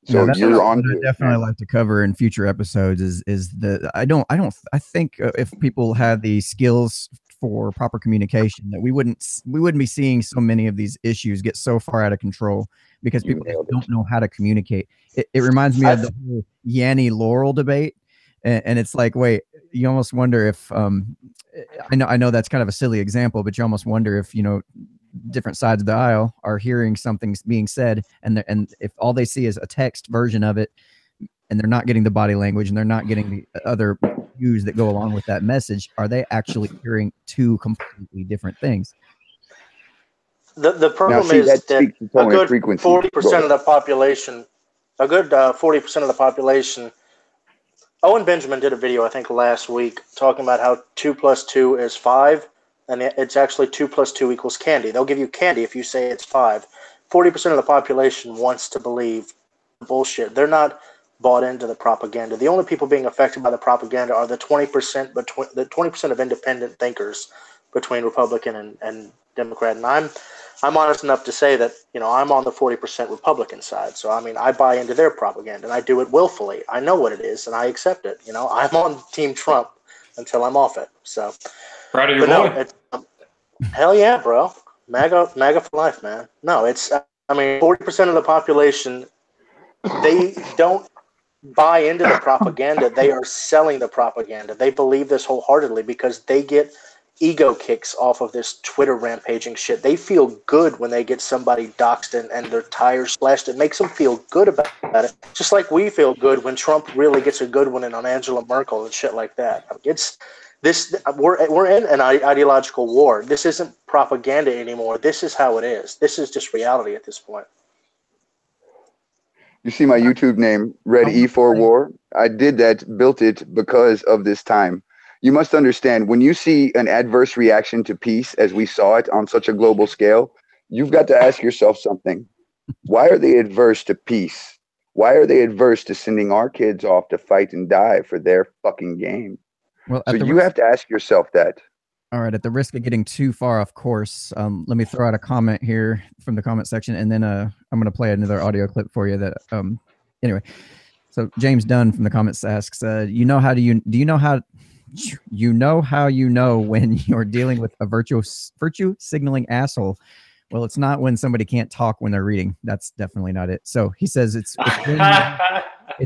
So you're on to it. Definitely like to cover in future episodes is the I think if people had the skills for proper communication, that we wouldn't be seeing so many of these issues get so far out of control, because people don't know how to communicate. It reminds me of the whole Yanny Laurel debate, and it's like, wait, you almost wonder if I know that's kind of a silly example, but you almost wonder if different sides of the aisle are hearing something being said, and if all they see is a text version of it, and they're not getting the body language and they're not getting the other cues that go along with that message, are they actually hearing two completely different things? The problem is that a good 40% of the population, Owen Benjamin did a video, I think, last week talking about how 2 + 2 is 5, and it's actually 2 + 2 equals candy. They'll give you candy if you say it's 5. 40% of the population wants to believe bullshit. They're not bought into the propaganda. The only people being affected by the propaganda are the 20% of independent thinkers between Republican and Democrat. And I'm honest enough to say that I'm on the 40% Republican side. So I mean, I buy into their propaganda and I do it willfully. I know what it is and I accept it. I'm on Team Trump until I'm off it. So proud of your boy. Hell yeah, bro. MAGA for life, man. No, 40% of the population, they don't buy into the propaganda. They are selling the propaganda. They believe this wholeheartedly because they get ego kicks off of this Twitter rampaging shit. They feel good when they get somebody doxxed and their tires slashed. It makes them feel good about it. Just like we feel good when Trump really gets a good one in on Angela Merkel and shit like that. We're in an ideological war. This isn't propaganda anymore. This is how it is. This is just reality at this point. You see my YouTube name, Red E for War? I did that, built it because of this time. You must understand, when you see an adverse reaction to peace as we saw it on such a global scale, you've got to ask yourself something. Why are they adverse to peace? Why are they adverse to sending our kids off to fight and die for their fucking game? Well, so you have to ask yourself that. All right, at the risk of getting too far off course, let me throw out a comment here from the comment section, and then I'm going to play another audio clip for you. That anyway. So James Dunn from the comments asks, do you know how when you're dealing with a virtue signaling asshole? Well, it's not when somebody can't talk when they're reading. That's definitely not it. So he says it's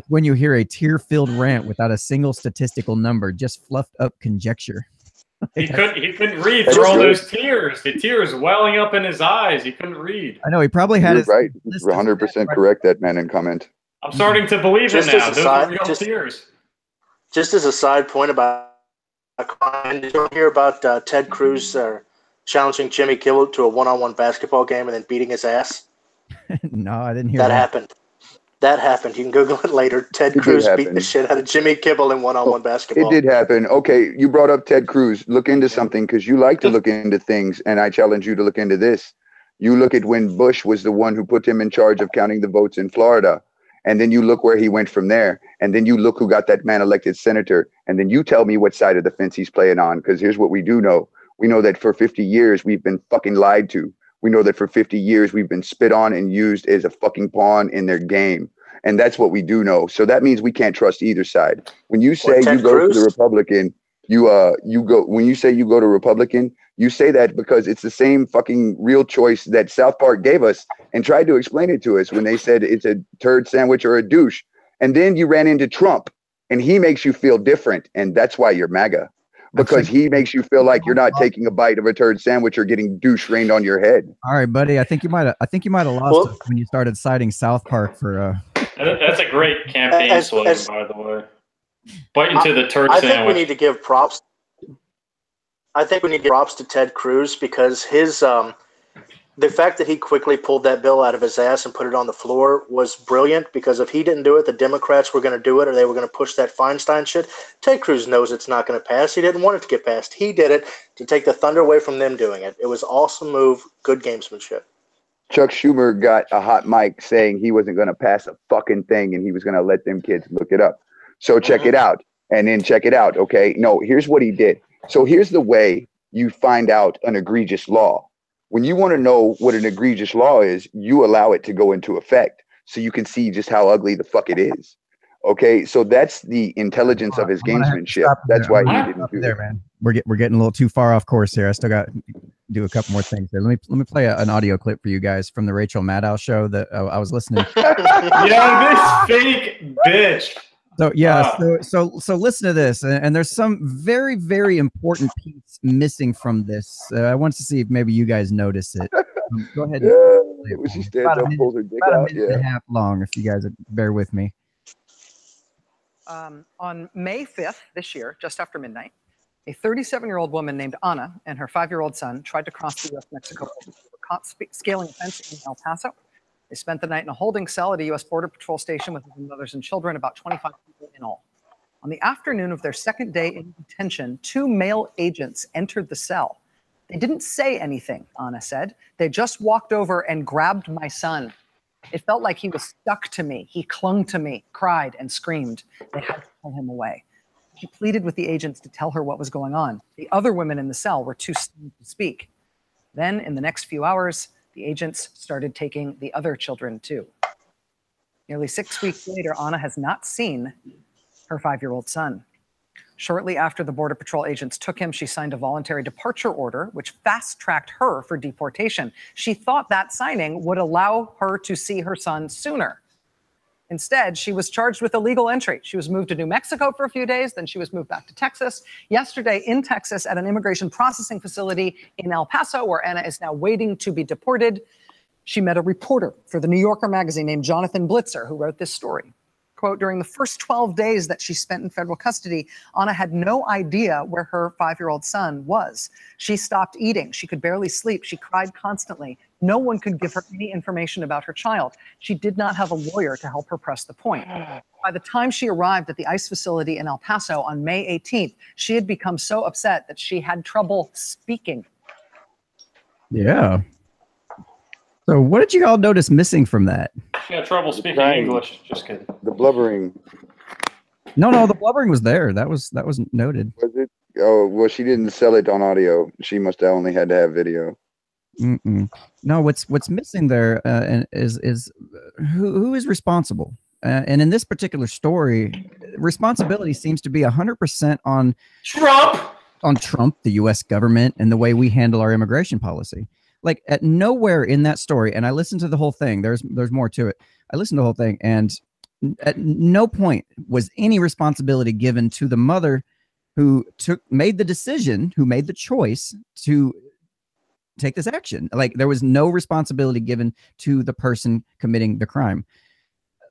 when you hear a tear-filled rant without a single statistical number, just fluffed up conjecture. He couldn't read through all those tears. The tears welling up in his eyes. He couldn't read. I know he probably had. You're right. 100% correct. That man in comment. I'm starting to believe it now. Those are real tears. Just as a side point about did you hear about Ted Cruz challenging Jimmy Kimmel to a one-on-one basketball game and then beating his ass? No, I didn't hear that. That happened. You can Google it later. Ted Cruz beat the shit out of Jimmy Kimmel in one-on-one basketball. It did happen. Okay, you brought up Ted Cruz. Look into something because you like to look into things, and I challenge you to look into this. You look at when Bush was the one who put him in charge of counting the votes in Florida, and then you look where he went from there, and then you look who got that man elected senator, and then you tell me what side of the fence he's playing on, because here's what we do know. We know that for 50 years we've been fucking lied to. We know that for 50 years we've been spit on and used as a fucking pawn in their game. And that's what we do know. So that means we can't trust either side. When you say you go to the Republican, you go when you say you go to Republican, you say that because it's the same fucking real choice that South Park gave us and tried to explain it to us when they said it's a turd sandwich or a douche. And then you ran into Trump and he makes you feel different. And that's why you're MAGA. Because he makes you feel like you're not taking a bite of a turd sandwich or getting douche rained on your head. All right, buddy. I think you might have lost us when you started citing South Park for. That's a great campaign slogan, by the way. Bite into the turd sandwich. I think we need to give props. I think we need to give props to Ted Cruz because his the fact that he quickly pulled that bill out of his ass and put it on the floor was brilliant, because if he didn't do it, the Democrats were going to do it, or they were going to push that Feinstein shit. Ted Cruz knows it's not going to pass. He didn't want it to get passed. He did it to take the thunder away from them doing it. It was awesome move, good gamesmanship. Chuck Schumer got a hot mic saying he wasn't going to pass a fucking thing and he was going to let them kids look it up. So check it out and then check it out. Okay. No, here's what he did. So here's the way you find out an egregious law. When you want to know what an egregious law is, you allow it to go into effect so you can see just how ugly the fuck it is. Okay, so that's the intelligence of his gamesmanship. That's why he didn't do there, man. We're getting a little too far off course here. I still got to do a couple more things there. Let me play an audio clip for you guys from the Rachel Maddow show that I was listening to. Yeah, this fake bitch. So yeah, so listen to this, and there's some very, very important piece missing from this. I want to see if maybe you guys notice it. Go ahead. She stands up, pulls her dick out. Yeah, and a half long. If you guys bear with me. On May 5th this year, just after midnight, a 37-year-old woman named Anna and her 5-year-old son tried to cross the U.S.-Mexico border. They were caught scaling a fence in El Paso. They spent the night in a holding cell at a U.S. Border Patrol station with mothers and children, about 25 people in all. On the afternoon of their second day in detention, 2 male agents entered the cell. They didn't say anything, Anna said. They just walked over and grabbed my son. It felt like he was stuck to me. He clung to me, cried, and screamed. They had to pull him away. She pleaded with the agents to tell her what was going on. The other women in the cell were too stunned to speak. Then, in the next few hours, the agents started taking the other children, too. Nearly 6 weeks later, Anna has not seen her 5-year-old son. Shortly after the Border Patrol agents took him, she signed a voluntary departure order, which fast-tracked her for deportation. She thought that signing would allow her to see her son sooner. Instead, she was charged with illegal entry. She was moved to New Mexico for a few days, then she was moved back to Texas. Yesterday in Texas at an immigration processing facility in El Paso, where Anna is now waiting to be deported, she met a reporter for the New Yorker magazine named Jonathan Blitzer, who wrote this story. quote, during the first 12 days that she spent in federal custody, Anna had no idea where her 5-year-old son was. She stopped eating. She could barely sleep. She cried constantly. No one could give her any information about her child. She did not have a lawyer to help her press the point. By the time she arrived at the ICE facility in El Paso on May 18th, she had become so upset that she had trouble speaking. Yeah. So what did you all notice missing from that? She had trouble speaking Crying. English. Just kidding. The blubbering. No, the blubbering was there. That was noted. Was it? Oh, well, she didn't sell it on audio. She must have only had to have video. No, what's missing there and is who is responsible. And in this particular story, responsibility seems to be 100% on Trump, the U.S. government, and the way we handle our immigration policy. Like at nowhere in that story, and I listened to the whole thing. There's more to it. I listened to the whole thing, and at no point was any responsibility given to the mother who made the decision, who made the choice to take this action. Like there was no responsibility given to the person committing the crime.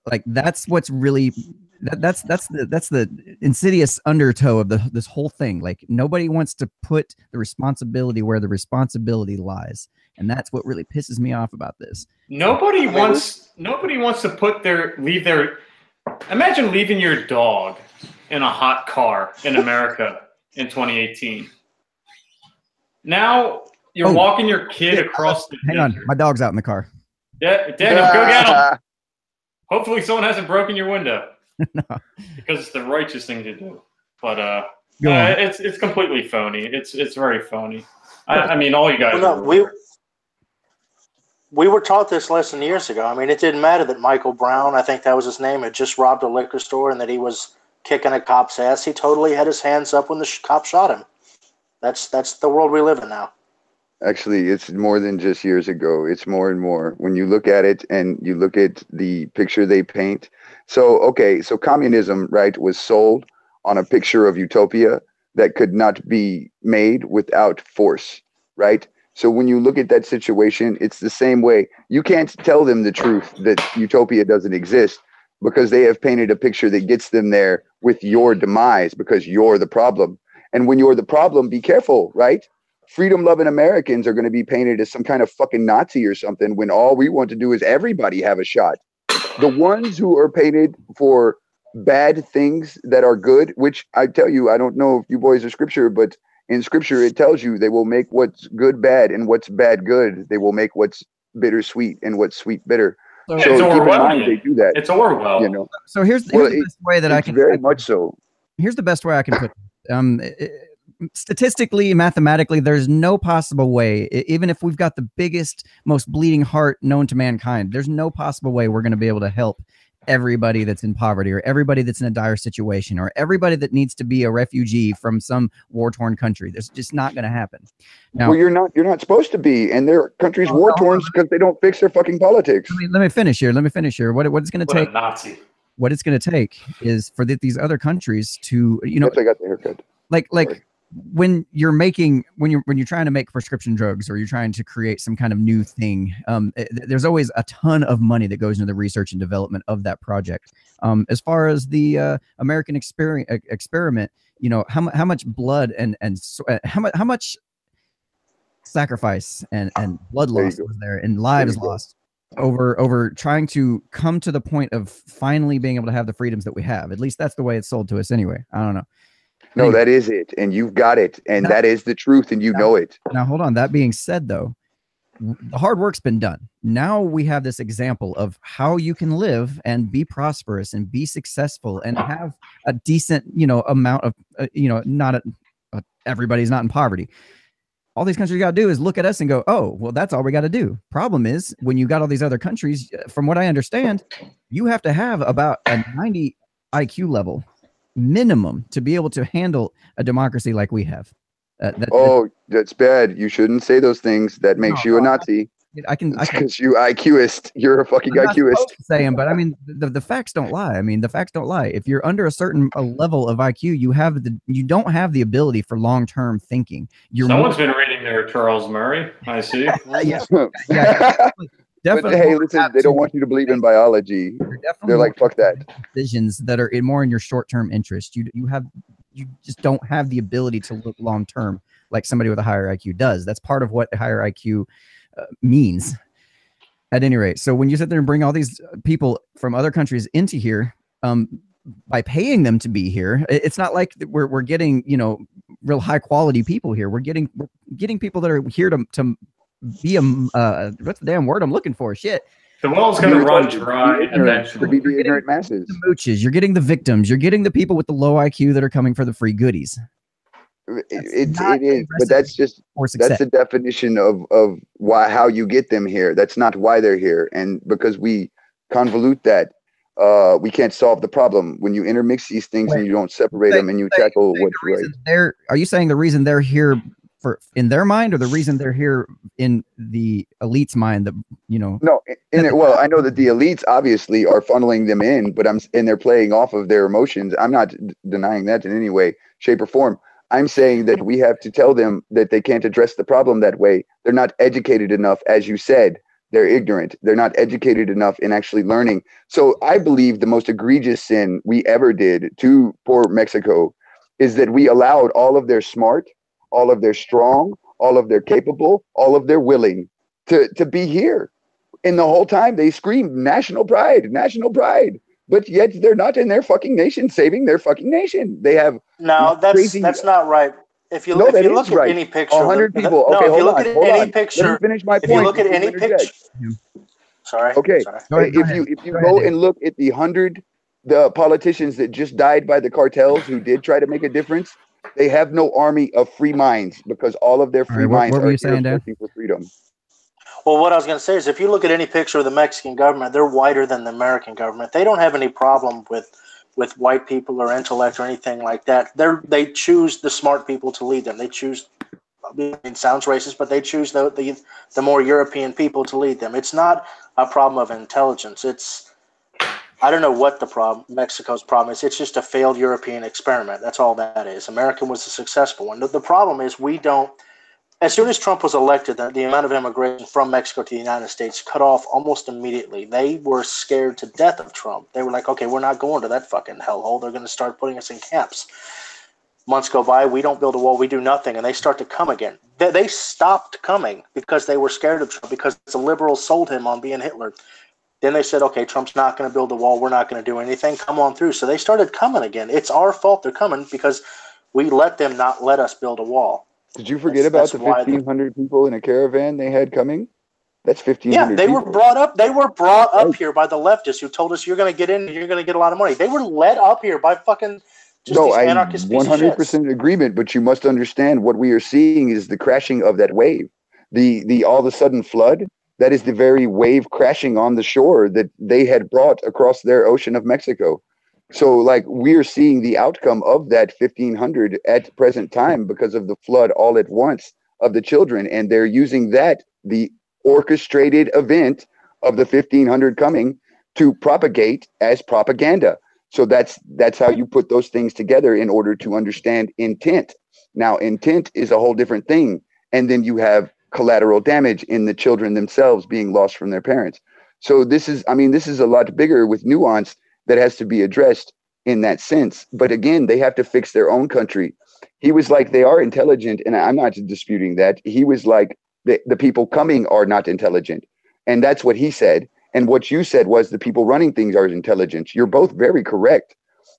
Like that's what's really that's the insidious undertow of this whole thing. Like nobody wants to put the responsibility where the responsibility lies, and that's what really pisses me off about this. Nobody wants to leave their. Imagine leaving your dog in a hot car in America in 2018. Now you're walking your kid across the. Hang on, my dog's out in the car. Yeah, Daniel, go get him. Hopefully, someone hasn't broken your window. No. Because it's the righteous thing to do. But it's completely phony. It's very phony. I mean, all you guys. Well, no, we were taught this lesson years ago. I mean, it didn't matter that Michael Brown, I think that was his name, had just robbed a liquor store and that he was kicking a cop's ass. He totally had his hands up when the cop shot him. That's the world we live in now. Actually, it's more than just years ago. It's more and more. When you look at it and you look at the picture they paint. So communism, right, was sold on a picture of utopia that could not be made without force, right? So when you look at that situation, it's the same way. You can't tell them the truth that utopia doesn't exist because they have painted a picture that gets them there with your demise because you're the problem. And when you're the problem, be careful, right? Freedom-loving Americans are going to be painted as some kind of fucking Nazi or something when all we want to do is everybody have a shot. The ones who are painted for bad things that are good, which I tell you, I don't know if you boys are scripture, but in scripture, it tells you they will make what's good bad and what's bad good. They will make what's bitter sweet and what's sweet bitter. So keep in mind they do that. It's Orwell. You know. So here's the best way that I can. Very much so. Here's the best way I can put it. Statistically, mathematically, there's no possible way, even if we've got the biggest, most bleeding heart known to mankind, there's no possible way we're going to be able to help everybody that's in poverty or everybody that's in a dire situation or everybody that needs to be a refugee from some war-torn country. That's just not going to happen. Now, well, you're not supposed to be, and their country's war-torn because they don't fix their fucking politics. Let me finish here. What it's going to take? Nazi. What it's going to take is for these other countries to, you know, I got the haircut. Like. Sorry. When you're trying to make prescription drugs or you're trying to create some kind of new thing, there's always a ton of money that goes into the research and development of that project. As far as the American experiment, you know, how much blood and how much sacrifice and blood loss was there and lives lost over trying to come to the point of finally being able to have the freedoms that we have. At least that's the way it's sold to us anyway. I don't know. No, that is it. And you've got it. And that is the truth. And you know it. Now, hold on. That being said, though, the hard work's been done. Now we have this example of how you can live and be prosperous and be successful and have a decent, you know, amount of, everybody's not in poverty. All these countries got to do is look at us and go, oh, well, that's all we got to do. Problem is, when you got all these other countries, from what I understand, you have to have about a 90 IQ level minimum to be able to handle a democracy like we have. That's bad. You shouldn't say those things. That makes you a Nazi. I can because you IQist. You're a fucking IQist. Say him, but I mean the facts don't lie. I mean the facts don't lie. If you're under a certain level of IQ, you don't have the ability for long-term thinking. Someone's been reading there, Charles Murray. I see. Yeah. definitely hey, won't listen, have they don't to- want you to believe in biology. You're definitely They're like, won't fuck that. make decisions that are more in your short-term interest. You just don't have the ability to look long-term like somebody with a higher IQ does. That's part of what a higher IQ means. At any rate, so when you sit there and bring all these people from other countries into here, by paying them to be here, it's not like we're getting, you know, real high quality people here. We're getting people that are here to be a what's the damn word I'm looking for? Shit. The well's going to run dry To eventually. be the ignorant masses. The mooches. You're getting the victims. You're getting the people with the low IQ that are coming for the free goodies. It is, but that's the definition of how you get them here. That's not why they're here, and because we convolute that, we can't solve the problem. When you intermix these things and you don't separate them and you tackle what's right. Are you saying the reason they're here in their mind, or the reason they're here in the elite's mind? That, you know, no. Well, I know that the elites obviously are funneling them in, but and they're playing off of their emotions. I'm not denying that in any way, shape, or form. I'm saying that we have to tell them that they can't address the problem that way. They're not educated enough, as you said. They're ignorant. They're not educated enough in actually learning. So I believe the most egregious sin we ever did to poor Mexico is that we allowed all of their smart, all of their strong, all of their capable, all of their willing to be here. And the whole time they screamed national pride, but yet they're not in their fucking nation saving their fucking nation. They have that's not right. If you look at any picture, 100 people. Okay, if you look hold at on. any picture, Let me finish my point. if you look at any picture, sorry. Okay. Sorry. If you go and look at the politicians that just died by the cartels who did try to make a difference, they have no army of free minds because all of their free minds are searching for freedom. Well, what I was going to say is, if you look at any picture of the Mexican government, they're whiter than the American government. They don't have any problem with white people or intellect or anything like that. They choose the smart people to lead them. They choose, it sounds racist, but they choose the more European people to lead them. It's not a problem of intelligence. I don't know what Mexico's problem is. It's just a failed European experiment. That's all that is. America was a successful one. The problem is as soon as Trump was elected, the amount of immigration from Mexico to the United States cut off almost immediately. They were scared to death of Trump. They were like, okay, we're not going to that fucking hellhole. They're going to start putting us in camps. Months go by, we don't build a wall, we do nothing, and they start to come again. They stopped coming because they were scared of Trump, because the liberals sold him on being Hitler. Then they said, okay, Trump's not going to build a wall, we're not going to do anything, come on through. So they started coming again. It's our fault they're coming because we let them not let us build a wall. Did you forget about the 1,500 people in a caravan they had coming? That's 1,500. Yeah, they people. were brought up. They were brought up here by the leftists who told us you're going to get in and you're going to get a lot of money. They were led up here by fucking just these anarchist pieces of shit. 100% agreement. But you must understand what we are seeing is the crashing of that wave, the all of a sudden flood. That is the very wave crashing on the shore that they had brought across their ocean of Mexico. So, like, we're seeing the outcome of that 1,500 at present time because of the flood all at once of the children. And they're using that, the orchestrated event of the 1,500 coming, to propagate as propaganda. So that's how you put those things together in order to understand intent. Now, intent is a whole different thing. And then you have collateral damage in the children themselves being lost from their parents. So this is a lot bigger with nuance that has to be addressed in that sense. But again, they have to fix their own country. He was like, they are intelligent, and I'm not disputing that. He was like, the people coming are not intelligent. And that's what he said. And what you said was the people running things are intelligent. You're both very correct.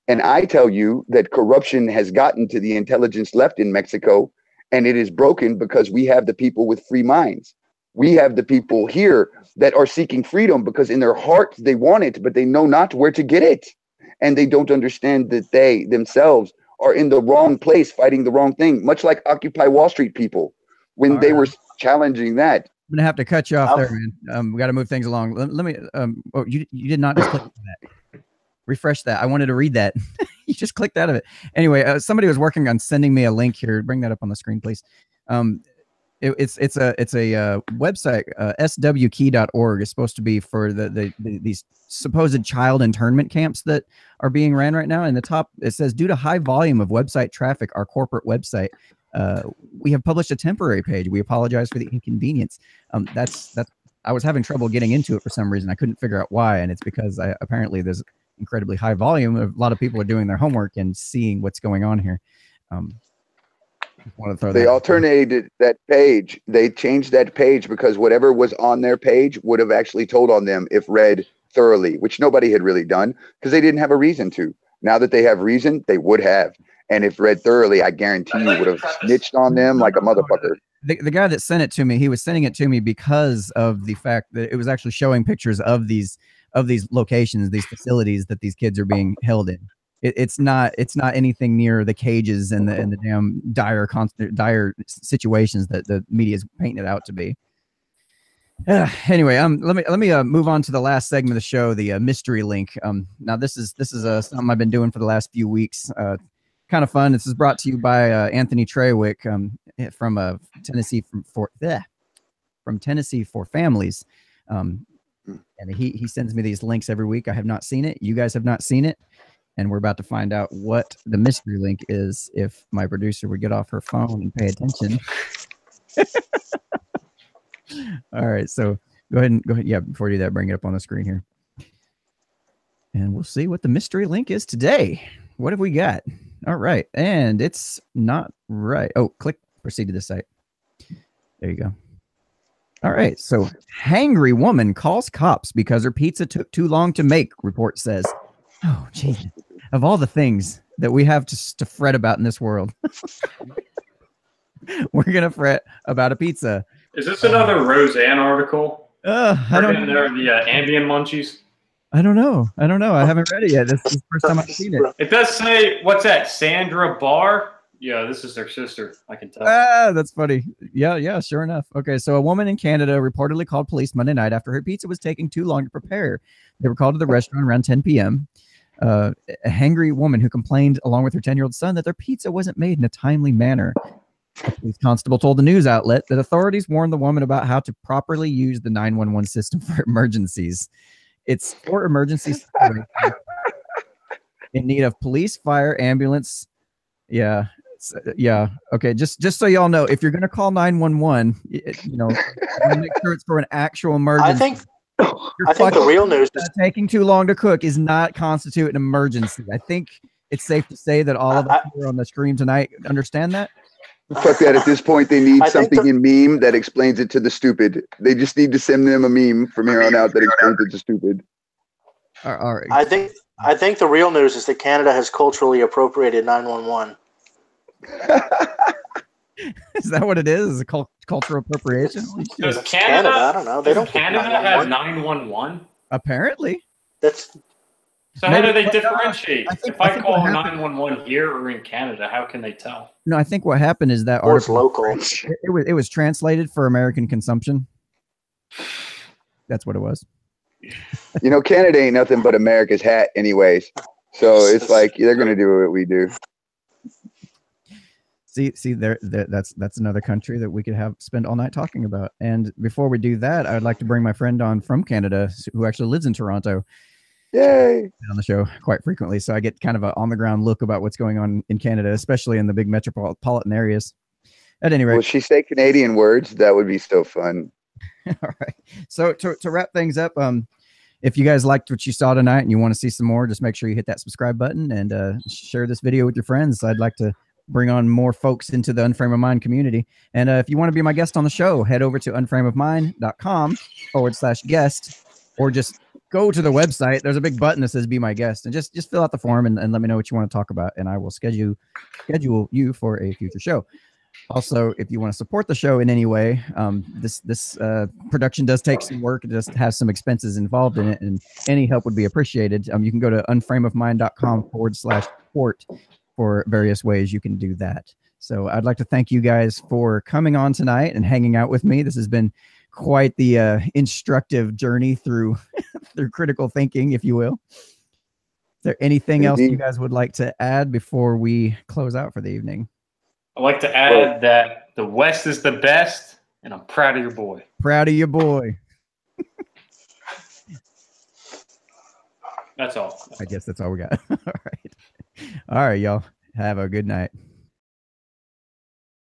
And I tell you that corruption has gotten to the intelligence left in Mexico, and it is broken because we have the people with free minds. We have the people here that are seeking freedom because in their heart they want it, but they know not where to get it. And they don't understand that they themselves are in the wrong place, fighting the wrong thing, much like Occupy Wall Street people when they were challenging that. I'm gonna have to cut you off there, man. We got to move things along. Let me. Oh, you did not just click that. Refresh that. I wanted to read that. You just clicked out of it. Anyway, somebody was working on sending me a link here. Bring that up on the screen, please. It's a website. swkey.org is supposed to be for these supposed child internment camps that are being ran right now. In the top, it says, due to high volume of website traffic, our corporate website, we have published a temporary page. We apologize for the inconvenience. That's I was having trouble getting into it for some reason. I couldn't figure out why, and it's because apparently there's incredibly high volume. A lot of people are doing their homework and seeing what's going on here. Want to throw They that alternated that page. They changed that page because whatever was on their page would have actually told on them if read thoroughly, which nobody had really done because they didn't have a reason to. Now that they have reason, they would have. And if read thoroughly, I guarantee you would have snitched on them like a motherfucker. The guy that sent it to me, he was sending it to me because of the fact that it was actually showing pictures of these locations, these facilities that these kids are being held in. It's not anything near the cages and the damn dire situations that the media is painting it out to be. Anyway, let me move on to the last segment of the show, the mystery link. Now this is something I've been doing for the last few weeks. Kind of fun. This is brought to you by Anthony Trewick from Tennessee from Tennessee for Families. And he sends me these links every week. I have not seen it. You guys have not seen it. And we're about to find out what the mystery link is if my producer would get off her phone and pay attention. All right. So go ahead. Yeah, before you do that, bring it up on the screen here. And we'll see what the mystery link is today. What have we got? All right. And it's not right. Oh, click proceed to the site. There you go. All right. So hangry woman calls cops because her pizza took too long to make, report says. Oh, geez. Of all the things that we have to fret about in this world, we're going to fret about a pizza. Is this another Roseanne article? I don't know. The Ambien munchies? I don't know. I haven't read it yet. This is the first time I've seen it. It does say, what's that, Sandra Barr? Yeah, this is their sister. I can tell. That's funny. Yeah, sure enough. Okay, so a woman in Canada reportedly called police Monday night after her pizza was taking too long to prepare. They were called to the restaurant around 10 p.m. A hangry woman who complained along with her 10-year-old son that their pizza wasn't made in a timely manner. A police constable told the news outlet that authorities warned the woman about how to properly use the 911 system for emergencies. It's for emergency situations in need of police, fire, ambulance. Yeah. Okay. Just so y'all know, if you're going to call 911, make sure it's for an actual emergency. I think the real news is taking too long to cook is not constitute an emergency. I think it's safe to say that all of us here on the stream tonight understand that. Fuck that. At this point, they need something in meme that explains it to the stupid. They just need to send them a meme from here on out that explains it to stupid. All right. I think the real news is that Canada has culturally appropriated 911. Is that what it is? Is it cultural appropriation? Does Canada? I don't know. They don't. Canada has 911. Apparently. So how do they differentiate? If I call 911 here or in Canada, how can they tell? No, I think what happened is that article, local. It was translated for American consumption. That's what it was. Canada ain't nothing but America's hat anyways. So it's like they're going to do what we do. See, that's another country that we could spend all night talking about. And before we do that, I would like to bring my friend on from Canada who actually lives in Toronto. Yay! On the show quite frequently, so I get kind of an on-the-ground look about what's going on in Canada, especially in the big metropolitan areas. At any rate, will she say Canadian words? That would be so fun. All right. So to wrap things up, if you guys liked what you saw tonight and you want to see some more, just make sure you hit that subscribe button and share this video with your friends. I'd like to bring on more folks into the Unframe of Mind community. And if you want to be my guest on the show, head over to unframeofmind.com/guest, or just go to the website. There's a big button that says be my guest, and just fill out the form and let me know what you want to talk about, and I will schedule you for a future show. Also, if you want to support the show in any way, this production does take some work. It just has some expenses involved in it, and any help would be appreciated. You can go to unframeofmind.com/support for various ways you can do that. So I'd like to thank you guys for coming on tonight and hanging out with me. This has been quite the instructive journey through critical thinking, if you will. Is there anything else you guys would like to add before we close out for the evening? I'd like to add that the West is the best, and I'm proud of your boy. Proud of your boy. That's all. I guess that's all we got. All right, y'all. Have a good night.